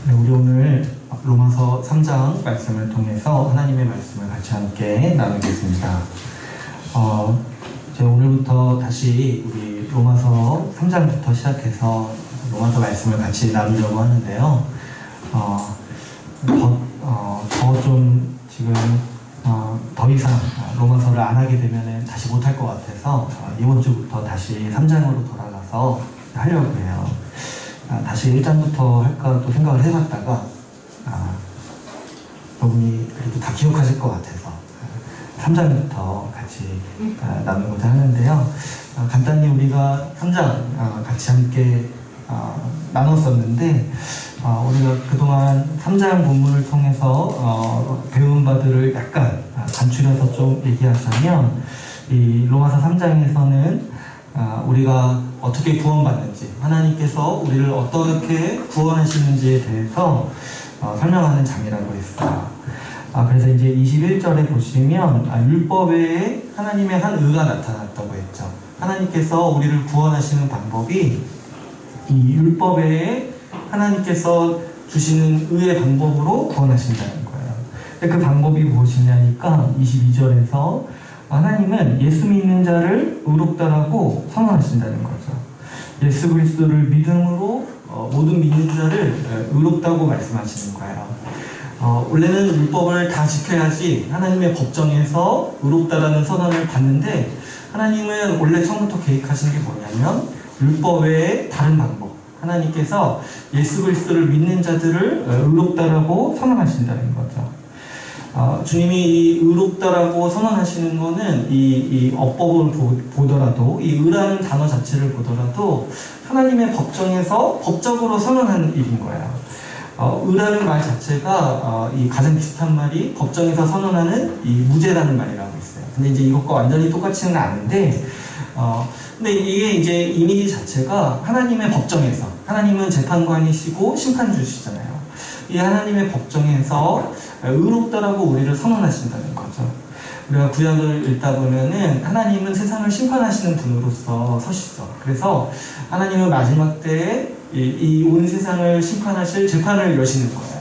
네, 우리 오늘 로마서 3장 말씀을 통해서 하나님의 말씀을 같이 함께 나누겠습니다. 이제 오늘부터 다시 우리 로마서 3장부터 시작해서 로마서 말씀을 같이 나누려고 하는데요. 더 이상 로마서를 안 하게 되면 다시 못할 것 같아서 이번 주부터 다시 3장으로 돌아가서 하려고 해요. 다시 1장부터 할까 또 생각을 해봤다가 여러분이 그래도 다 기억하실 것 같아서 3장부터 같이 나누고자 하는데요. 간단히 우리가 3장 같이 함께 나눴었는데 우리가 그동안 3장 본문을 통해서 배운 바들을 약간 간추려서 좀 얘기하자면 이 로마서 3장에서는 우리가 어떻게 구원받는지, 하나님께서 우리를 어떻게 구원하시는지에 대해서 설명하는 장이라고 했어요. 그래서 이제 21절에 보시면 율법 외에 하나님의 한 의가 나타났다고 했죠. 하나님께서 우리를 구원하시는 방법이 이 율법 외에 하나님께서 주시는 의의 방법으로 구원하신다는 거예요. 근데 그 방법이 무엇이냐니까 22절에서 하나님은 예수 믿는 자를 의롭다라고 선언하신다는 거죠. 예수 그리스도를 믿음으로 모든 믿는 자를 의롭다고 말씀하시는 거예요. 원래는 율법을 다 지켜야지 하나님의 법정에서 의롭다라는 선언을 받는데, 하나님은 원래 처음부터 계획하신 게 뭐냐면 율법 외에 다른 방법, 하나님께서 예수 그리스도를 믿는 자들을 의롭다라고 선언하신다는 거죠. 주님이 이 의롭다라고 선언하시는 거는 이 어법을 보더라도, 이 의라는 단어 자체를 보더라도 하나님의 법정에서 법적으로 선언하는 일인 거예요. 의라는 말 자체가 이 가장 비슷한 말이 법정에서 선언하는 이 무죄라는 말이라고 있어요. 근데 이제 이것과 완전히 똑같지는 않은데, 근데 이게 이제 이미지 자체가 하나님의 법정에서, 하나님은 재판관이시고 심판주시잖아요. 이 하나님의 법정에서 의롭다라고 우리를 선언하신다는 거죠. 우리가 구약을 읽다 보면은 하나님은 세상을 심판하시는 분으로서 서시죠. 그래서 하나님은 마지막 때에 이 온 세상을 심판하실 재판을 여시는 거예요.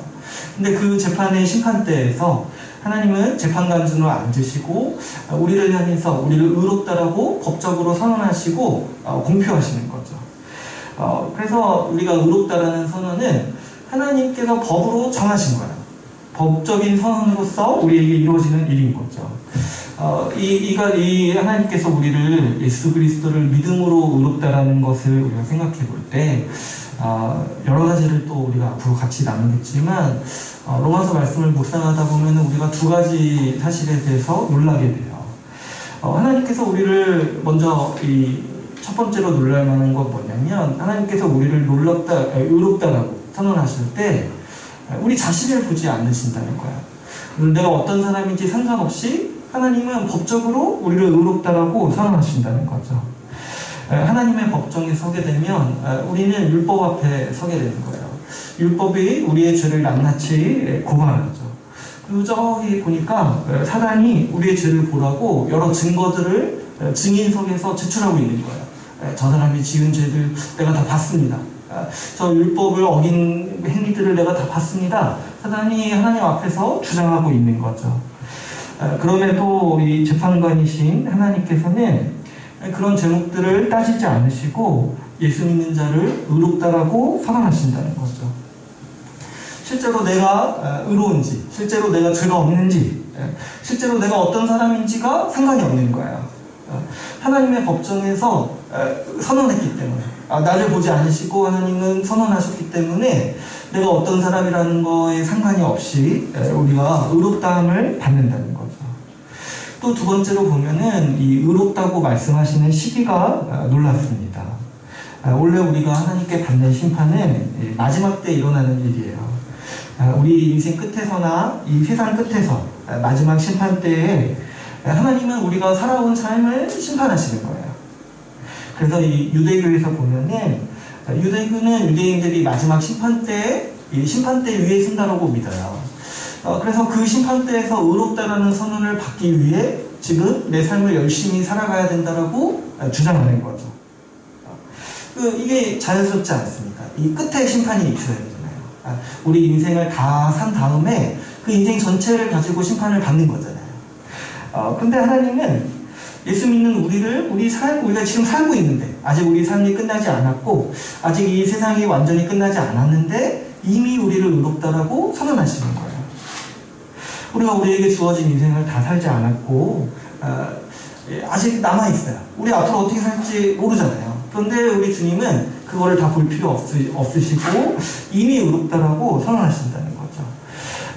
근데 그 재판의 심판대에서 하나님은 재판관으로 앉으시고 우리를 향해서 우리를 의롭다라고 법적으로 선언하시고 공표하시는 거죠. 그래서 우리가 의롭다라는 선언은 하나님께서 법으로 정하신 거예요. 법적인 선언으로서 우리에게 이루어지는 일인 거죠. 이 하나님께서 우리를 예수 그리스도를 믿음으로 의롭다라는 것을 우리가 생각해 볼 때, 여러 가지를 또 우리가 앞으로 같이 나누겠지만, 로마서 말씀을 묵상하다 보면 우리가 두 가지 사실에 대해서 놀라게 돼요. 하나님께서 우리를 먼저 첫 번째로 놀랄 만한 건 뭐냐면, 하나님께서 우리를 의롭다라고 선언하실 때 우리 자신을 보지 않으신다는 거야. 내가 어떤 사람인지 상관없이 하나님은 법적으로 우리를 의롭다라고 선언하신다는 거죠. 하나님의 법정에 서게 되면 우리는 율법 앞에 서게 되는 거예요. 율법이 우리의 죄를 낱낱이 고발하죠. 그리고 저기 보니까 사단이 우리의 죄를 보라고 여러 증거들을 증인석에서 제출하고 있는 거예요. 저 사람이 지은 죄들 내가 다 봤습니다. 저 율법을 어긴 행위들을 내가 다 봤습니다. 사단이 하나님 앞에서 주장하고 있는 거죠. 그럼에도 이 재판관이신 하나님께서는 그런 제목들을 따지지 않으시고 예수 믿는 자를 의롭다라고 선언하신다는 거죠. 실제로 내가 의로운지, 실제로 내가 죄가 없는지, 실제로 내가 어떤 사람인지가 상관이 없는 거예요. 하나님의 법정에서 선언했기 때문에, 나를 보지 않으시고 하나님은 선언하셨기 때문에 내가 어떤 사람이라는 거에 상관이 없이 우리가 의롭다함을 받는다는 거죠. 또 두 번째로 보면은 이 의롭다고 말씀하시는 시기가 놀랍습니다. 원래 우리가 하나님께 받는 심판은 마지막 때 일어나는 일이에요. 우리 인생 끝에서나 이 세상 끝에서 마지막 심판 때에 하나님은 우리가 살아온 삶을 심판하시는 거예요. 그래서 이 유대교에서 보면은 유대교는 유대인들이 마지막 심판대에 위에 쓴다라고 믿어요. 그래서 그 심판대에서 의롭다라는 선언을 받기 위해 지금 내 삶을 열심히 살아가야 된다라고 주장하는 거죠. 이게 자연스럽지 않습니다. 이 끝에 심판이 있어야 되잖아요. 우리 인생을 다 산 다음에 그 인생 전체를 가지고 심판을 받는 거잖아요. 근데 하나님은 예수 믿는 우리가 지금 살고 있는데, 아직 우리 삶이 끝나지 않았고, 아직 이 세상이 완전히 끝나지 않았는데, 이미 우리를 의롭다라고 선언하시는 거예요. 우리가 우리에게 주어진 인생을 다 살지 않았고, 아직 남아있어요. 우리 앞으로 어떻게 살지 모르잖아요. 그런데 우리 주님은 그거를 다 볼 필요 없으시고, 이미 의롭다라고 선언하신다는 거죠.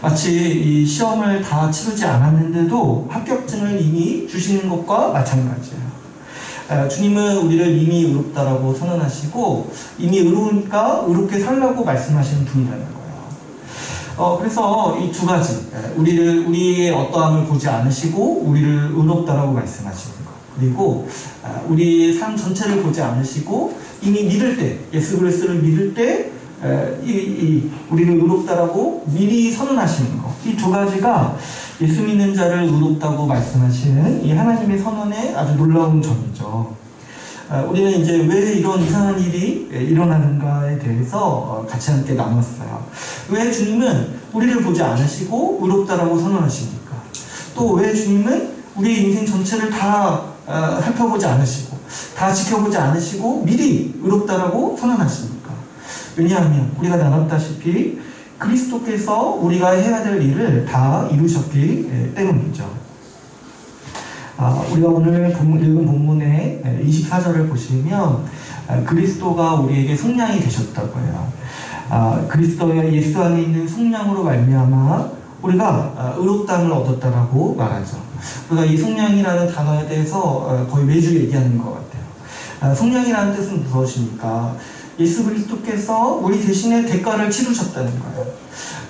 마치 이 시험을 다 치르지 않았는데도 합격증을 이미 주시는 것과 마찬가지예요. 주님은 우리를 이미 의롭다라고 선언하시고 이미 의로우니까 의롭게 살라고 말씀하시는 분이라는 거예요. 그래서 이 두 가지, 우리의 어떠함을 보지 않으시고 우리를 의롭다라고 말씀하시는 것, 그리고 우리의 삶 전체를 보지 않으시고 이미 믿을 때, 예수 그리스도를 믿을 때 우리를 의롭다라고 미리 선언하시는 것, 이 두 가지가 예수 믿는 자를 의롭다고 말씀하시는 이 하나님의 선언의 아주 놀라운 점이죠. 우리는 이제 왜 이런 이상한 일이 일어나는가에 대해서 같이 함께 나눴어요. 왜 주님은 우리를 보지 않으시고 의롭다라고 선언하십니까? 또 왜 주님은 우리의 인생 전체를 다 살펴보지 않으시고 다 지켜보지 않으시고 미리 의롭다라고 선언하십니까? 왜냐하면 우리가 나눴다시피 그리스도께서 우리가 해야 될 일을 다 이루셨기 때문이죠. 우리가 오늘 읽은 본문의 24절을 보시면 그리스도가 우리에게 속량이 되셨다고 해요. 그리스도의 예수 안에 있는 속량으로 말미암아 우리가 의롭다함을 얻었다라고 말하죠. 우리가 이 속량이라는 단어에 대해서 거의 매주 얘기하는 것 같아요. 속량이라는 뜻은 무엇입니까? 예수 그리스도께서 우리 대신에 대가를 치르셨다는 거예요.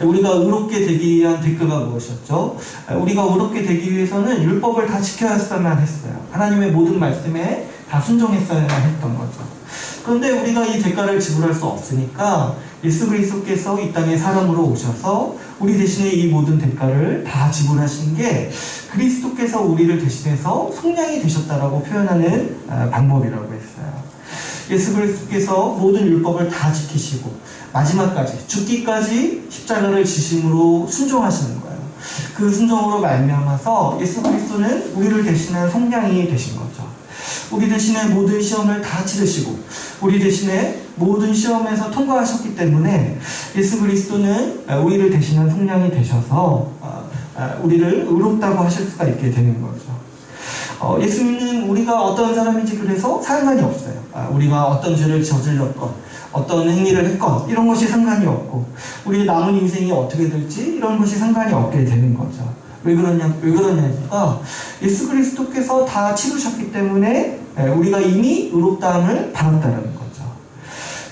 우리가 의롭게 되기 위한 대가가 무엇이었죠? 우리가 의롭게 되기 위해서는 율법을 다 지켜야만 했어요. 하나님의 모든 말씀에 다 순종했어야만 했던 거죠. 그런데 우리가 이 대가를 지불할 수 없으니까 예수 그리스도께서 이 땅에 사람으로 오셔서 우리 대신에 이 모든 대가를 다 지불하신 게 그리스도께서 우리를 대신해서 속량이 되셨다라고 표현하는 방법이라고 했어요. 예수 그리스도께서 모든 율법을 다 지키시고 마지막까지 죽기까지 십자가를 지심으로 순종하시는 거예요. 그 순종으로 말미암아서 예수 그리스도는 우리를 대신한 속량이 되신 거죠. 우리 대신에 모든 시험을 다 치르시고 우리 대신에 모든 시험에서 통과하셨기 때문에 예수 그리스도는 우리를 대신한 속량이 되셔서 우리를 의롭다고 하실 수가 있게 되는 거죠. 예수 믿는 우리가 어떤 사람인지 그래서 상관이 없어요. 우리가 어떤 죄를 저질렀건 어떤 행위를 했건 이런 것이 상관이 없고 우리의 남은 인생이 어떻게 될지 이런 것이 상관이 없게 되는 거죠. 왜 그러냐니까 예수 그리스도께서 다 치르셨기 때문에 우리가 이미 의롭다함을 받았다는 거죠.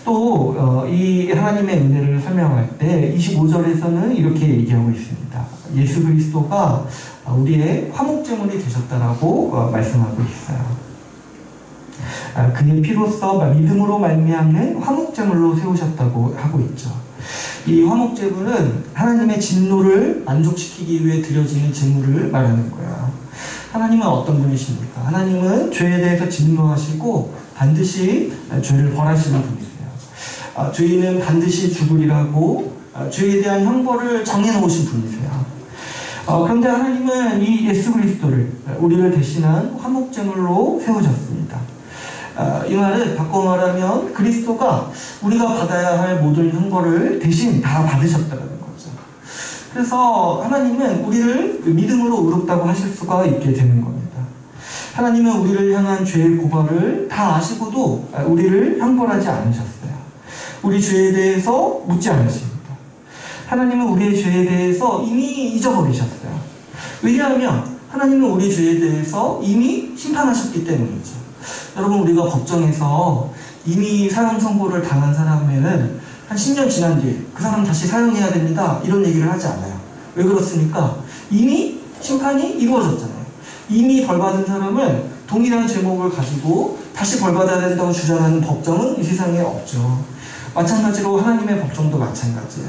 또 이 하나님의 은혜를 설명할 때 25절에서는 이렇게 얘기하고 있습니다. 예수 그리스도가 우리의 화목제물이 되셨다라고 말씀하고 있어요. 그의 피로써 믿음으로 말미암는 화목제물로 세우셨다고 하고 있죠. 이 화목제물은 하나님의 진노를 만족시키기 위해 드려지는 제물을 말하는 거예요. 하나님은 어떤 분이십니까? 하나님은 죄에 대해서 진노하시고 반드시 죄를 벌하시는 분이세요. 죄인은 반드시 죽으리라고 죄에 대한 형벌을 정해놓으신 분이세요. 그런데 하나님은 이 예수 그리스도를 우리를 대신한 화목제물로 세우셨습니다. 이 말을 바꿔 말하면 그리스도가 우리가 받아야 할 모든 형벌을 대신 다 받으셨다는 거죠. 그래서 하나님은 우리를 믿음으로 의롭다고 하실 수가 있게 되는 겁니다. 하나님은 우리를 향한 죄의 고발을 다 아시고도 우리를 형벌하지 않으셨어요. 우리 죄에 대해서 묻지 않으십니다. 하나님은 우리의 죄에 대해서 이미 잊어버리셨어요. 왜냐하면 하나님은 우리 죄에 대해서 이미 심판하셨기 때문이죠. 여러분, 우리가 법정에서 이미 사형 선고를 당한 사람에는 한 10년 지난 뒤에 그 사람 다시 사형해야 됩니다, 이런 얘기를 하지 않아요. 왜 그렇습니까? 이미 심판이 이루어졌잖아요. 이미 벌받은 사람을 동일한 제목을 가지고 다시 벌받아야 된다고 주장하는 법정은 이 세상에 없죠. 마찬가지로 하나님의 법정도 마찬가지예요.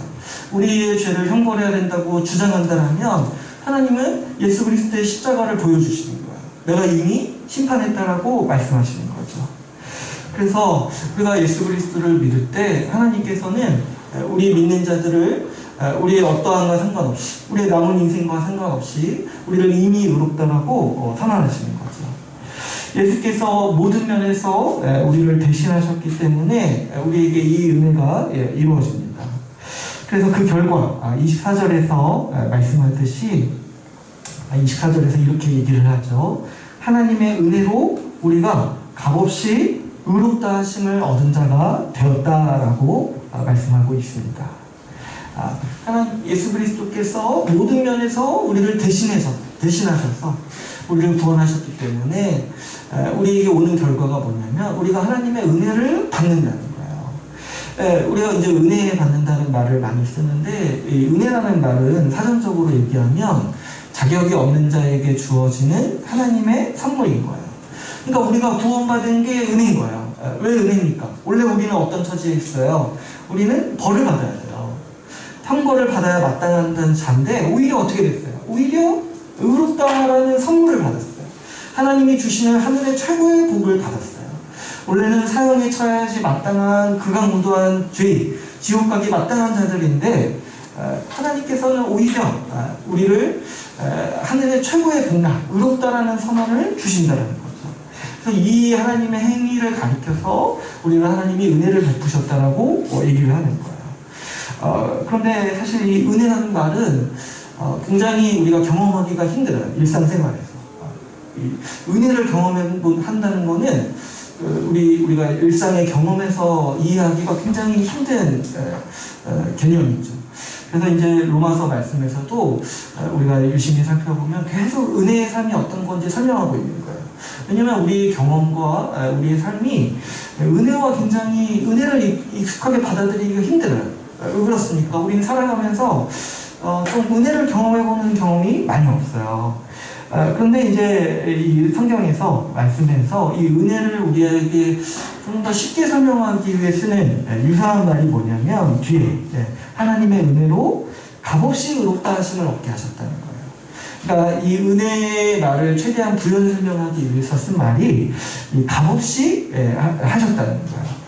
우리의 죄를 형벌해야 된다고 주장한다면 하나님은 예수 그리스도의 십자가를 보여주시는 거예요. 내가 이미 심판했다라고 말씀하시는 거죠. 그래서 우리가 예수 그리스도를 믿을 때 하나님께서는 우리 믿는 자들을 우리의 어떠함과 상관없이, 우리의 남은 인생과 상관없이 우리를 이미 의롭다라고 선언하시는 거죠. 예수께서 모든 면에서 우리를 대신하셨기 때문에 우리에게 이 은혜가 이루어집니다. 그래서 그 결과 24절에서 말씀하듯이 24절에서 이렇게 얘기를 하죠. 하나님의 은혜로 우리가 값없이 의롭다 하심을 얻은 자가 되었다라고 말씀하고 있습니다. 하나님 예수 그리스도께서 모든 면에서 우리를 대신하셔서 우리를 구원하셨기 때문에 우리에게 오는 결과가 뭐냐면 우리가 하나님의 은혜를 받는다는 거예요. 우리가 이제 은혜 받는다는 말을 많이 쓰는데 이 은혜라는 말은 사전적으로 얘기하면 자격이 없는 자에게 주어지는 하나님의 선물인 거예요. 그러니까 우리가 구원받은 게 은혜인 거예요. 왜 은혜입니까? 원래 우리는 어떤 처지에 있어요? 우리는 벌을 받아야 돼요. 형벌을 받아야 마땅한 자인데 오히려 어떻게 됐어요? 오히려 의롭다라는 선물을 받았어요. 하나님이 주시는 하늘의 최고의 복을 받았어요. 원래는 사형에 처해야지 마땅한 극악무도한 죄, 지옥 가기 마땅한 자들인데 하나님께서는 오히려 우리를 하늘의 최고의 복나 의롭다라는 선언을 주신다는 거죠. 그래서 이 하나님의 행위를 가리켜서 우리는 하나님이 은혜를 베푸셨다라고 얘기를 하는 거예요. 그런데 사실 이 은혜라는 말은 굉장히 우리가 경험하기가 힘들어요. 일상생활에서. 이 은혜를 경험한다는 거는 우리가 일상의 경험에서 이해하기가 굉장히 힘든 개념이죠. 그래서 이제 로마서 말씀에서도 우리가 유심히 살펴보면 계속 은혜의 삶이 어떤 건지 설명하고 있는 거예요. 왜냐면 우리의 경험과 우리의 삶이 은혜를 익숙하게 받아들이기가 힘들어요. 왜 그렇습니까? 우리는 살아가면서 좀 은혜를 경험해보는 경험이 많이 없어요. 그런데 이제 이 성경에서 말씀에서 이 은혜를 우리에게 좀 더 쉽게 설명하기 위해 쓰는 유사한 말이 뭐냐면 뒤에 하나님의 은혜로 값없이 의롭다 하심을 얻게 하셨다는 거예요. 그러니까 이 은혜의 말을 최대한 부연 설명하기 위해서 쓴 말이 이 값없이 하셨다는 거예요.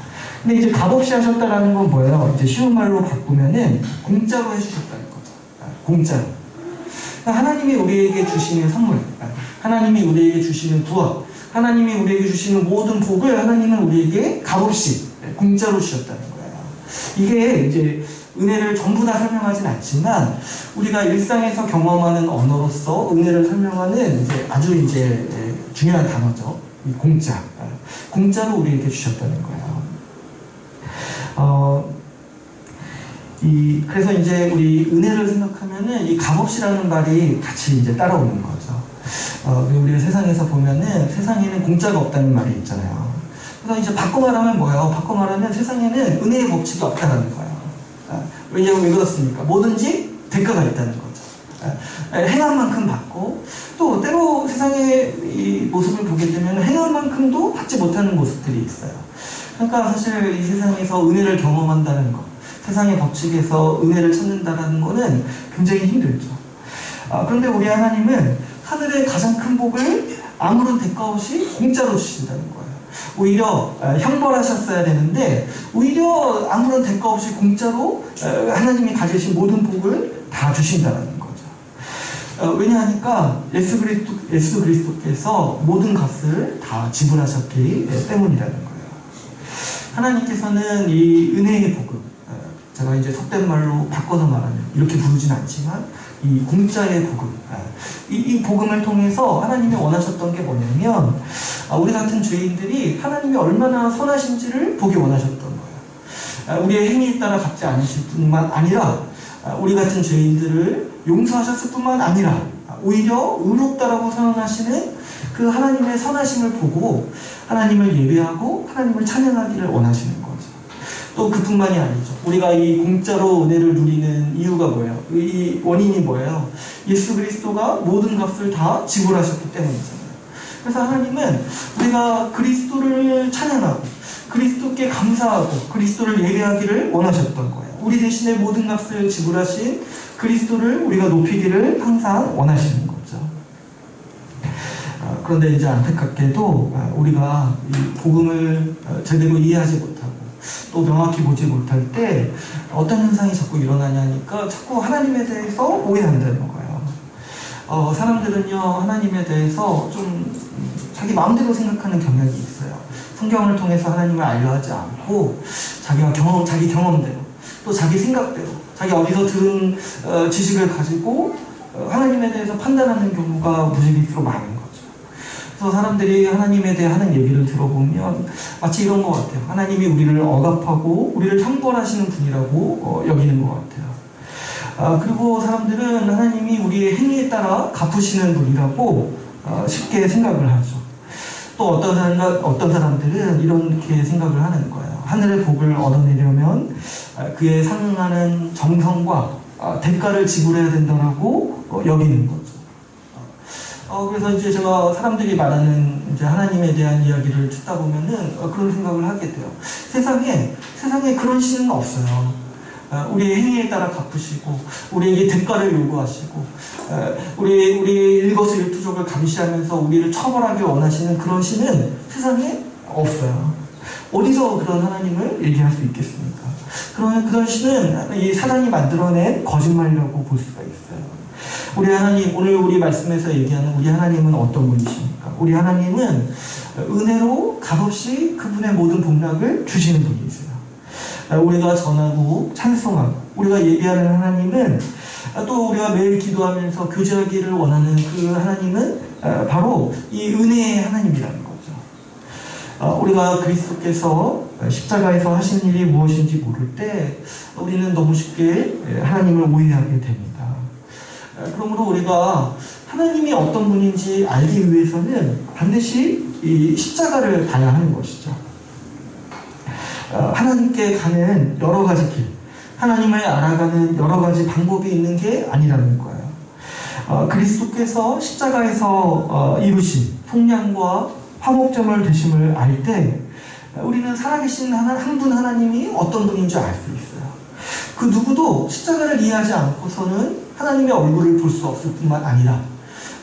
근데 이제 값없이 하셨다라는 건 뭐예요? 이제 쉬운 말로 바꾸면은 공짜로 해주셨다는 거죠. 공짜로. 그러니까 하나님이 우리에게 주시는 선물, 하나님이 우리에게 주시는 부와 하나님이 우리에게 주시는 모든 복을 하나님은 우리에게 값없이 공짜로 주셨다는 거예요. 이게 이제 은혜를 전부 다 설명하진 않지만 우리가 일상에서 경험하는 언어로서 은혜를 설명하는 이제 아주 이제 중요한 단어죠. 이 공짜. 공짜로 우리에게 주셨다는 거예요. 그래서 이제 우리 은혜를 생각하면은 이 값없이라는 말이 같이 이제 따라오는 거죠. 우리가 세상에서 보면은 세상에는 공짜가 없다는 말이 있잖아요. 그래서 이제 바꿔 말하면 뭐예요? 바꿔 말하면 세상에는 은혜의 법칙이 없다는 거예요. 왜냐하면 왜 그렇습니까? 뭐든지 대가가 있다는 거죠. 행한 만큼 받고 또 때로 세상의 이 모습을 보게 되면 행한 만큼도 받지 못하는 모습들이 있어요. 그러니까 사실 이 세상에서 은혜를 경험한다는 것, 세상의 법칙에서 은혜를 찾는다는 것은 굉장히 힘들죠. 그런데 우리 하나님은 하늘의 가장 큰 복을 아무런 대가 없이 공짜로 주신다는 거예요. 오히려 형벌하셨어야 되는데 오히려 아무런 대가 없이 공짜로 하나님이 가지신 모든 복을 다 주신다는 거죠. 왜냐하니까 예수 그리스도께서 모든 값을 다 지불하셨기 때문이라는 거예요. 하나님께서는 이 은혜의 복음, 제가 이제 속된 말로 바꿔서 말하면 이렇게 부르진 않지만 이 공짜의 복음, 이 복음을 통해서 하나님이 원하셨던 게 뭐냐면 우리 같은 죄인들이 하나님이 얼마나 선하신지를 보기 원하셨던 거예요. 우리의 행위에 따라 갚지 않으실 뿐만 아니라 우리 같은 죄인들을 용서하셨을 뿐만 아니라 오히려 의롭다라고 선언하시는 그 하나님의 선하심을 보고 하나님을 예배하고 하나님을 찬양하기를 원하시는 거죠. 또 그뿐만이 아니죠. 우리가 이 공짜로 은혜를 누리는 이유가 뭐예요? 이 원인이 뭐예요? 예수 그리스도가 모든 값을 다 지불하셨기 때문이잖아요. 그래서 하나님은 우리가 그리스도를 찬양하고 그리스도께 감사하고 그리스도를 예배하기를 원하셨던 거예요. 우리 대신에 모든 값을 지불하신 그리스도를 우리가 높이기를 항상 원하시는 거죠. 그런데 이제 안타깝게도 우리가 이 복음을 제대로 이해하지 못하고 또 명확히 보지 못할 때 어떤 현상이 자꾸 일어나냐니까 자꾸 하나님에 대해서 오해한다는 거예요. 사람들은요, 하나님에 대해서 좀 자기 마음대로 생각하는 경향이 있어요. 성경을 통해서 하나님을 알려하지 않고 자기 경험대로 또 자기 생각대로 자기 어디서 들은 지식을 가지고 하나님에 대해서 판단하는 경우가 무지개수로 많은 거죠. 그래서 사람들이 하나님에 대해 하는 얘기를 들어보면 마치 이런 것 같아요. 하나님이 우리를 억압하고 우리를 형벌하시는 분이라고 여기는 것 같아요. 그리고 사람들은 하나님이 우리의 행위에 따라 갚으시는 분이라고 쉽게 생각을 하죠. 또 어떤 사람들은 이렇게 생각을 하는 거예요. 하늘의 복을 얻어내려면 그에 상응하는 정성과 대가를 지불해야 된다고 여기는 거죠. 그래서 이제 제가 사람들이 말하는 이제 하나님에 대한 이야기를 듣다 보면은 그런 생각을 하게 돼요. 세상에 그런 신은 없어요. 우리의 행위에 따라 갚으시고 우리에게 대가를 요구하시고 우리의 일거수일투족을 감시하면서 우리를 처벌하기 원하시는 그런 신은 세상에 없어요. 어디서 그런 하나님을 얘기할 수 있겠습니까? 그런 신은 이 사단이 만들어낸 거짓말이라고 볼 수가 있어요. 우리 하나님, 오늘 우리 말씀에서 얘기하는 우리 하나님은 어떤 분이십니까? 우리 하나님은 은혜로 값없이 그분의 모든 복락을 주시는 분이세요. 우리가 전하고 찬송하고 우리가 예배하는 하나님은 또 우리가 매일 기도하면서 교제하기를 원하는 그 하나님은 바로 이 은혜의 하나님이라는 거죠. 우리가 그리스도께서 십자가에서 하신 일이 무엇인지 모를 때 우리는 너무 쉽게 하나님을 오해하게 됩니다. 그러므로 우리가 하나님이 어떤 분인지 알기 위해서는 반드시 이 십자가를 봐야 하는 것이죠. 하나님께 가는 여러 가지 길, 하나님을 알아가는 여러 가지 방법이 있는 게 아니라는 거예요. 그리스도께서 십자가에서 이루신 속량과 화목제물 되심을 알 때 우리는 살아계신 한 분 하나님이 어떤 분인지 알 수 있어요. 그 누구도 십자가를 이해하지 않고서는 하나님의 얼굴을 볼 수 없을 뿐만 아니라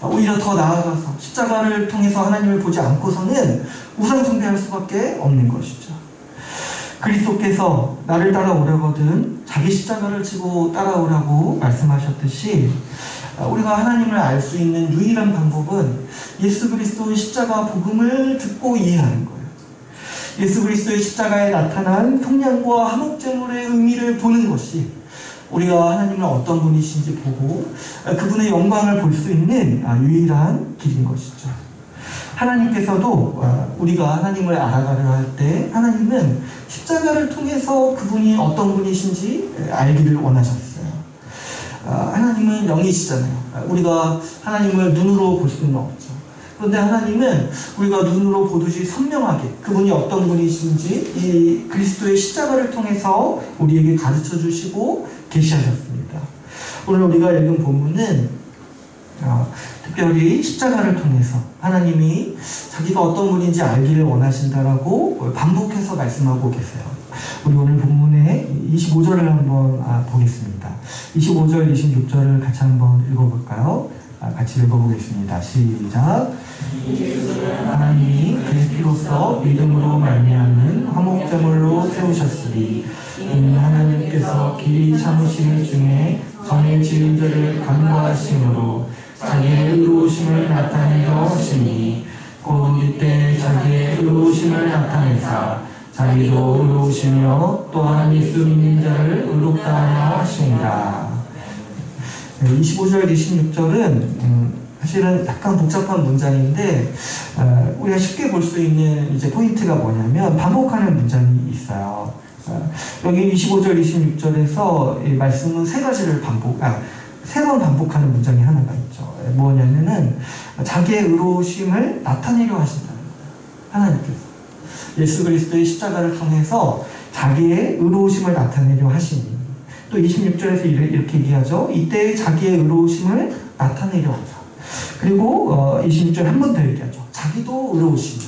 오히려 더 나아가서 십자가를 통해서 하나님을 보지 않고서는 우상 숭배할 수밖에 없는 것이죠. 그리스도께서 나를 따라오려거든 자기 십자가를 지고 따라오라고 말씀하셨듯이 우리가 하나님을 알 수 있는 유일한 방법은 예수 그리스도의 십자가 복음을 듣고 이해하는 거예요. 예수 그리스도의 십자가에 나타난 속량과 화목제물의 의미를 보는 것이 우리가 하나님을 어떤 분이신지 보고 그분의 영광을 볼 수 있는 유일한 길인 것이죠. 하나님께서도 우리가 하나님을 알아가려 할 때 하나님은 십자가를 통해서 그분이 어떤 분이신지 알기를 원하셨어요. 하나님은 영이시잖아요. 우리가 하나님을 눈으로 볼 수는 없죠. 그런데 하나님은 우리가 눈으로 보듯이 선명하게 그분이 어떤 분이신지 이 그리스도의 십자가를 통해서 우리에게 가르쳐 주시고 계시하셨습니다. 오늘 우리가 읽은 본문은 특별히 십자가를 통해서 하나님이 자기가 어떤 분인지 알기를 원하신다라고 반복해서 말씀하고 계세요. 우리 오늘 본문의 25절을 한번 보겠습니다. 25절, 26절을 같이 한번 읽어볼까요? 같이 읽어보겠습니다. 시작. 하나님이 그의 피로써 믿음으로 말미암는 화목제물로 세우셨으니 이는 하나님께서 길이 참으시는 중에 전에 지은 죄를 간과하심으로 자기의 의로우심을 나타내려 하시니 곧 이때 자기의 의로우심을 나타내사 자기도 의로우시며 또한 예수 믿는 자를 의롭다 하려 하시니라. 25절, 26절은 사실은 약간 복잡한 문장인데 우리가 쉽게 볼 수 있는 이제 포인트가 뭐냐면 반복하는 문장이 있어요. 여기 25절, 26절에서 이 말씀은 세 번 반복하는 문장이 하나가 있죠. 뭐냐면은 자기의 의로우심을 나타내려 하신다는 거예요. 하나님께서 예수 그리스도의 십자가를 통해서 자기의 의로우심을 나타내려 하시니 또 26절에서 이렇게 얘기하죠. 이때 자기의 의로우심을 나타내려 하자. 그리고 26절 한 번 더 얘기하죠. 자기도 의로우시며.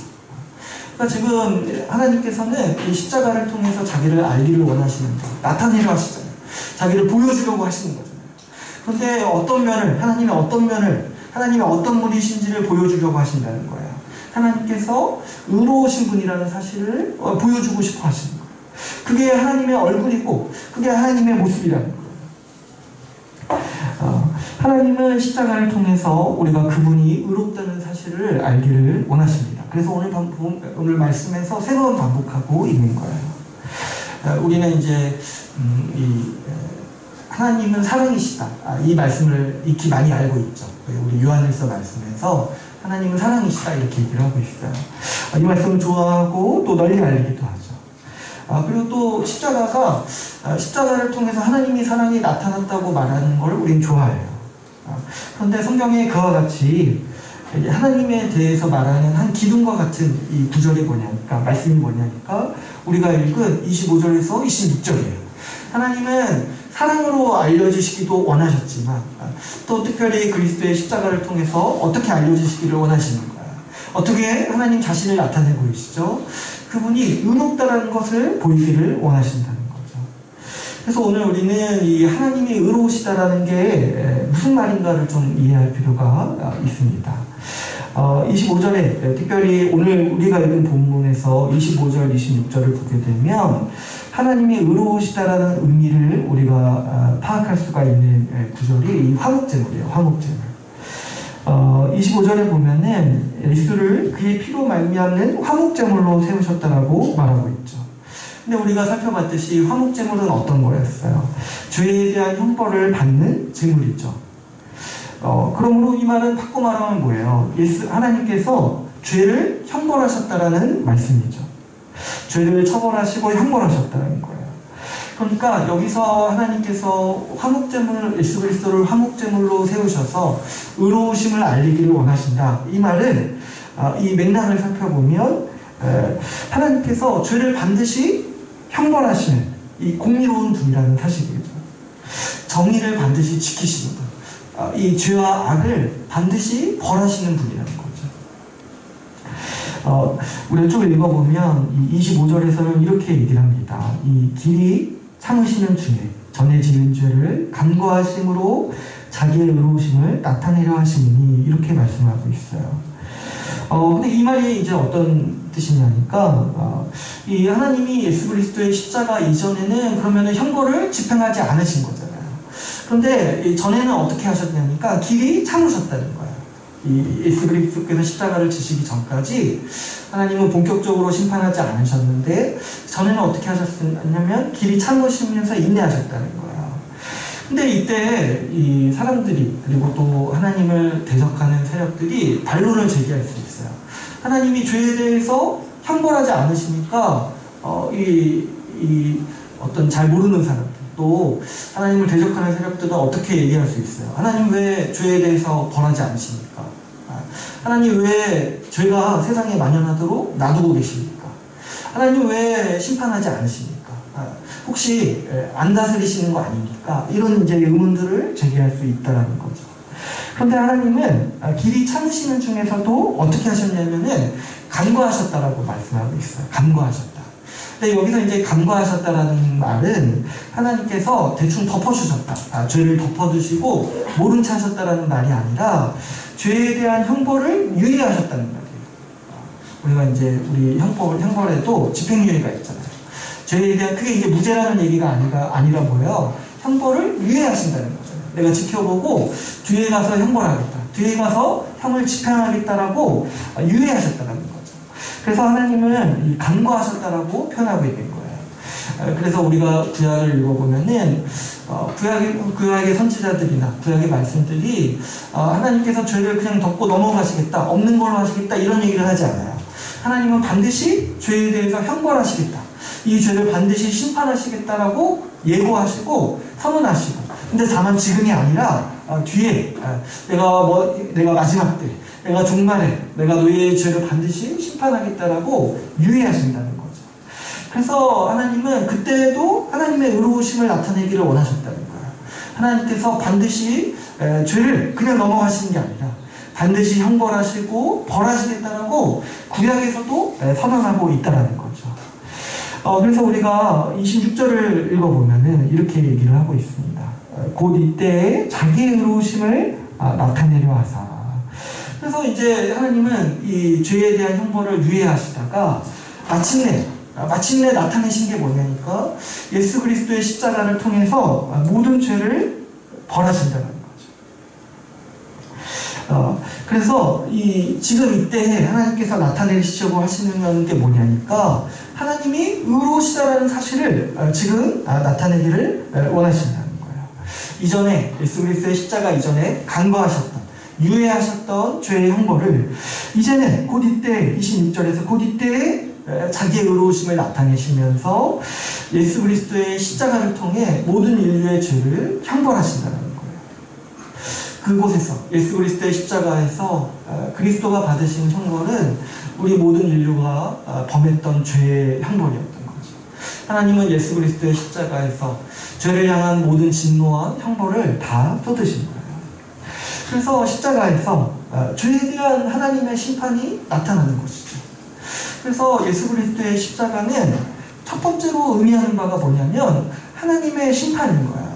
그러니까 지금 하나님께서는 이 십자가를 통해서 자기를 알기를 원하시는 거예요. 나타내려 하시잖아요. 자기를 보여주려고 하시는 거잖아요. 그런데 하나님의 어떤 분이신지를 보여주려고 하신다는 거예요. 하나님께서 의로우신 분이라는 사실을 보여주고 싶어 하시는 거예요. 그게 하나님의 얼굴이고 그게 하나님의 모습이라는 거예요. 하나님은 십자가를 통해서 우리가 그분이 의롭다는 사실을 알기를 원하십니다. 그래서 오늘 말씀에서 세 번 반복하고 있는 거예요. 우리는 이제 하나님은 사랑이시다. 이 말씀을 익히 많이 알고 있죠. 우리 요한일서 말씀에서 하나님은 사랑이시다 이렇게 얘기를 하고 있어요. 이 말씀을 좋아하고 또 널리 알리기도 하죠. 그리고 또 십자가를 통해서 하나님의 사랑이 나타났다고 말하는 걸 우리는 좋아해요. 그런데 성경에 그와 같이 하나님에 대해서 말하는 한 기둥과 같은 이 구절이 뭐냐니까, 말씀이 뭐냐니까, 우리가 읽은 25절에서 26절이에요. 하나님은 사랑으로 알려주시기도 원하셨지만, 또 특별히 그리스도의 십자가를 통해서 어떻게 알려주시기를 원하시는 거예요. 어떻게 하나님 자신을 나타내고 계시죠? 그분이 의롭다라는 것을 보이기를 원하신다는 거죠. 그래서 오늘 우리는 이 하나님이 의로우시다라는 게 무슨 말인가를 좀 이해할 필요가 있습니다. 25절에 특별히 오늘 우리가 읽은 본문에서 25절, 26절을 보게 되면 하나님이 의로우시다라는 의미를 우리가 파악할 수가 있는 구절이 이 화목제물이에요. 화목제물. 25절에 보면은 예수를 그의 피로 말미암는 화목제물로 세우셨다라고 말하고 있죠. 근데 우리가 살펴봤듯이 화목제물은 어떤 거였어요? 죄에 대한 형벌을 받는 제물이죠. 그러므로 이 말은 바꿔 말하면 뭐예요? 하나님께서 죄를 형벌하셨다라는 말씀이죠. 죄를 처벌하시고 형벌하셨다는 거예요. 그러니까 여기서 하나님께서 예수 그리스도를 화목제물로 세우셔서 의로우심을 알리기를 원하신다. 이 말은 이 맥락을 살펴보면 하나님께서 죄를 반드시 형벌하시는 이 공의로운 분이라는 사실이죠. 정의를 반드시 지키시는 분. 이 죄와 악을 반드시 벌하시는 분이라는 거죠. 우리가 쭉 읽어보면 이 25절에서는 이렇게 얘기를 합니다. 이 길이 참으시는 중에 전에 지은 죄를 간과하심으로 자기의 의로우심을 나타내려 하시니 이렇게 말씀하고 있어요. 근데 이 말이 이제 어떤 뜻이냐니까, 이 하나님이 예수 그리스도의 십자가 이전에는 그러면은 형벌을 집행하지 않으신 거잖아요. 그런데 전에는 어떻게 하셨냐니까, 길이 참으셨다는 거예요. 이 예수 그리스도께서 십자가를 지시기 전까지 하나님은 본격적으로 심판하지 않으셨는데, 전에는 어떻게 하셨냐면 길이 참으시면서 인내하셨다는 거예요. 근데 이때 이 사람들이, 그리고 또 하나님을 대적하는 세력들이 반론을 제기할 수 있어요. 하나님이 죄에 대해서 형벌하지 않으시니까 어떤 잘 모르는 사람들, 또 하나님을 대적하는 세력들은 어떻게 얘기할 수 있어요? 하나님 왜 죄에 대해서 벌하지 않으십니까? 하나님 왜 죄가 세상에 만연하도록 놔두고 계십니까? 하나님 왜 심판하지 않으십니까? 혹시 안 다스리시는 거 아닙니까? 이런 이제 의문들을 제기할 수 있다는 거죠. 그런데 하나님은 길이 참으시는 중에서도 어떻게 하셨냐면은 간과하셨다라고 말씀하고 있어요. 간과하셨다. 근데 여기서 이제 간과하셨다라는 말은 하나님께서 대충 덮어주셨다. 죄를 덮어두시고 모른 체 하셨다라는 말이 아니라 죄에 대한 형벌을 유예하셨다는 말이에요. 우리가 이제 우리 형벌에도 집행유예가 있잖아요. 죄에 대한, 그게 이제 무죄라는 얘기가 아니라 뭐예요? 형벌을 유예하신다는 거잖아요. 내가 지켜보고 뒤에 가서 형벌하겠다. 뒤에 가서 형을 집행하겠다라고 유예하셨다는 거죠. 그래서 하나님은 간과하셨다라고 표현하고 있는 거예요. 그래서 우리가 구약을 읽어보면은 구약의 선지자들이나 구약의 말씀들이 하나님께서 죄를 그냥 덮고 넘어가시겠다, 없는 걸로 하시겠다 이런 얘기를 하지 않아요. 하나님은 반드시 죄에 대해서 형벌하시겠다, 이 죄를 반드시 심판하시겠다라고 예고하시고 선언하시고, 근데 다만 지금이 아니라 뒤에 내가 마지막 때, 내가 종말에 내가 너희의 죄를 반드시 심판하겠다라고 유예하신다는 거죠. 그래서 하나님은 그때도 하나님의 의로우심을 나타내기를 원하셨다는 거예요. 하나님께서 반드시 죄를 그냥 넘어가시는 게 아니라 반드시 형벌하시고 벌하시겠다라고 구약에서도 선언하고 있다는 거죠. 그래서 우리가 26절을 읽어보면은 이렇게 얘기를 하고 있습니다. 곧 이때에 자기의 의로우심을 나타내려 하사. 그래서 이제 하나님은 이 죄에 대한 형벌을 유예하시다가 마침내 마침내 나타내신 게 뭐냐니까 예수 그리스도의 십자가를 통해서 모든 죄를 벌하신다는 거죠. 그래서 지금 이때 하나님께서 나타내시려고 하시는 게 뭐냐니까 하나님이 의로우시다라는 사실을 지금 나타내기를 원하신다는 거예요. 이전에 예수 그리스도의 십자가 이전에 간과하셨던 유예하셨던 죄의 형벌을 이제는 곧 이때 26절에서 곧 이때에 자기의 의로우심을 나타내시면서 예수 그리스도의 십자가를 통해 모든 인류의 죄를 형벌하신다는 거예요. 그곳에서 예수 그리스도의 십자가에서 그리스도가 받으신 형벌은 우리 모든 인류가 범했던 죄의 형벌이었던 거죠. 하나님은 예수 그리스도의 십자가에서 죄를 향한 모든 진노와 형벌을 다 쏟으신 거예요. 그래서 십자가에서 죄에 대한 하나님의 심판이 나타나는 것이죠. 그래서 예수 그리스도의 십자가는 첫 번째로 의미하는 바가 뭐냐면 하나님의 심판인 거예요.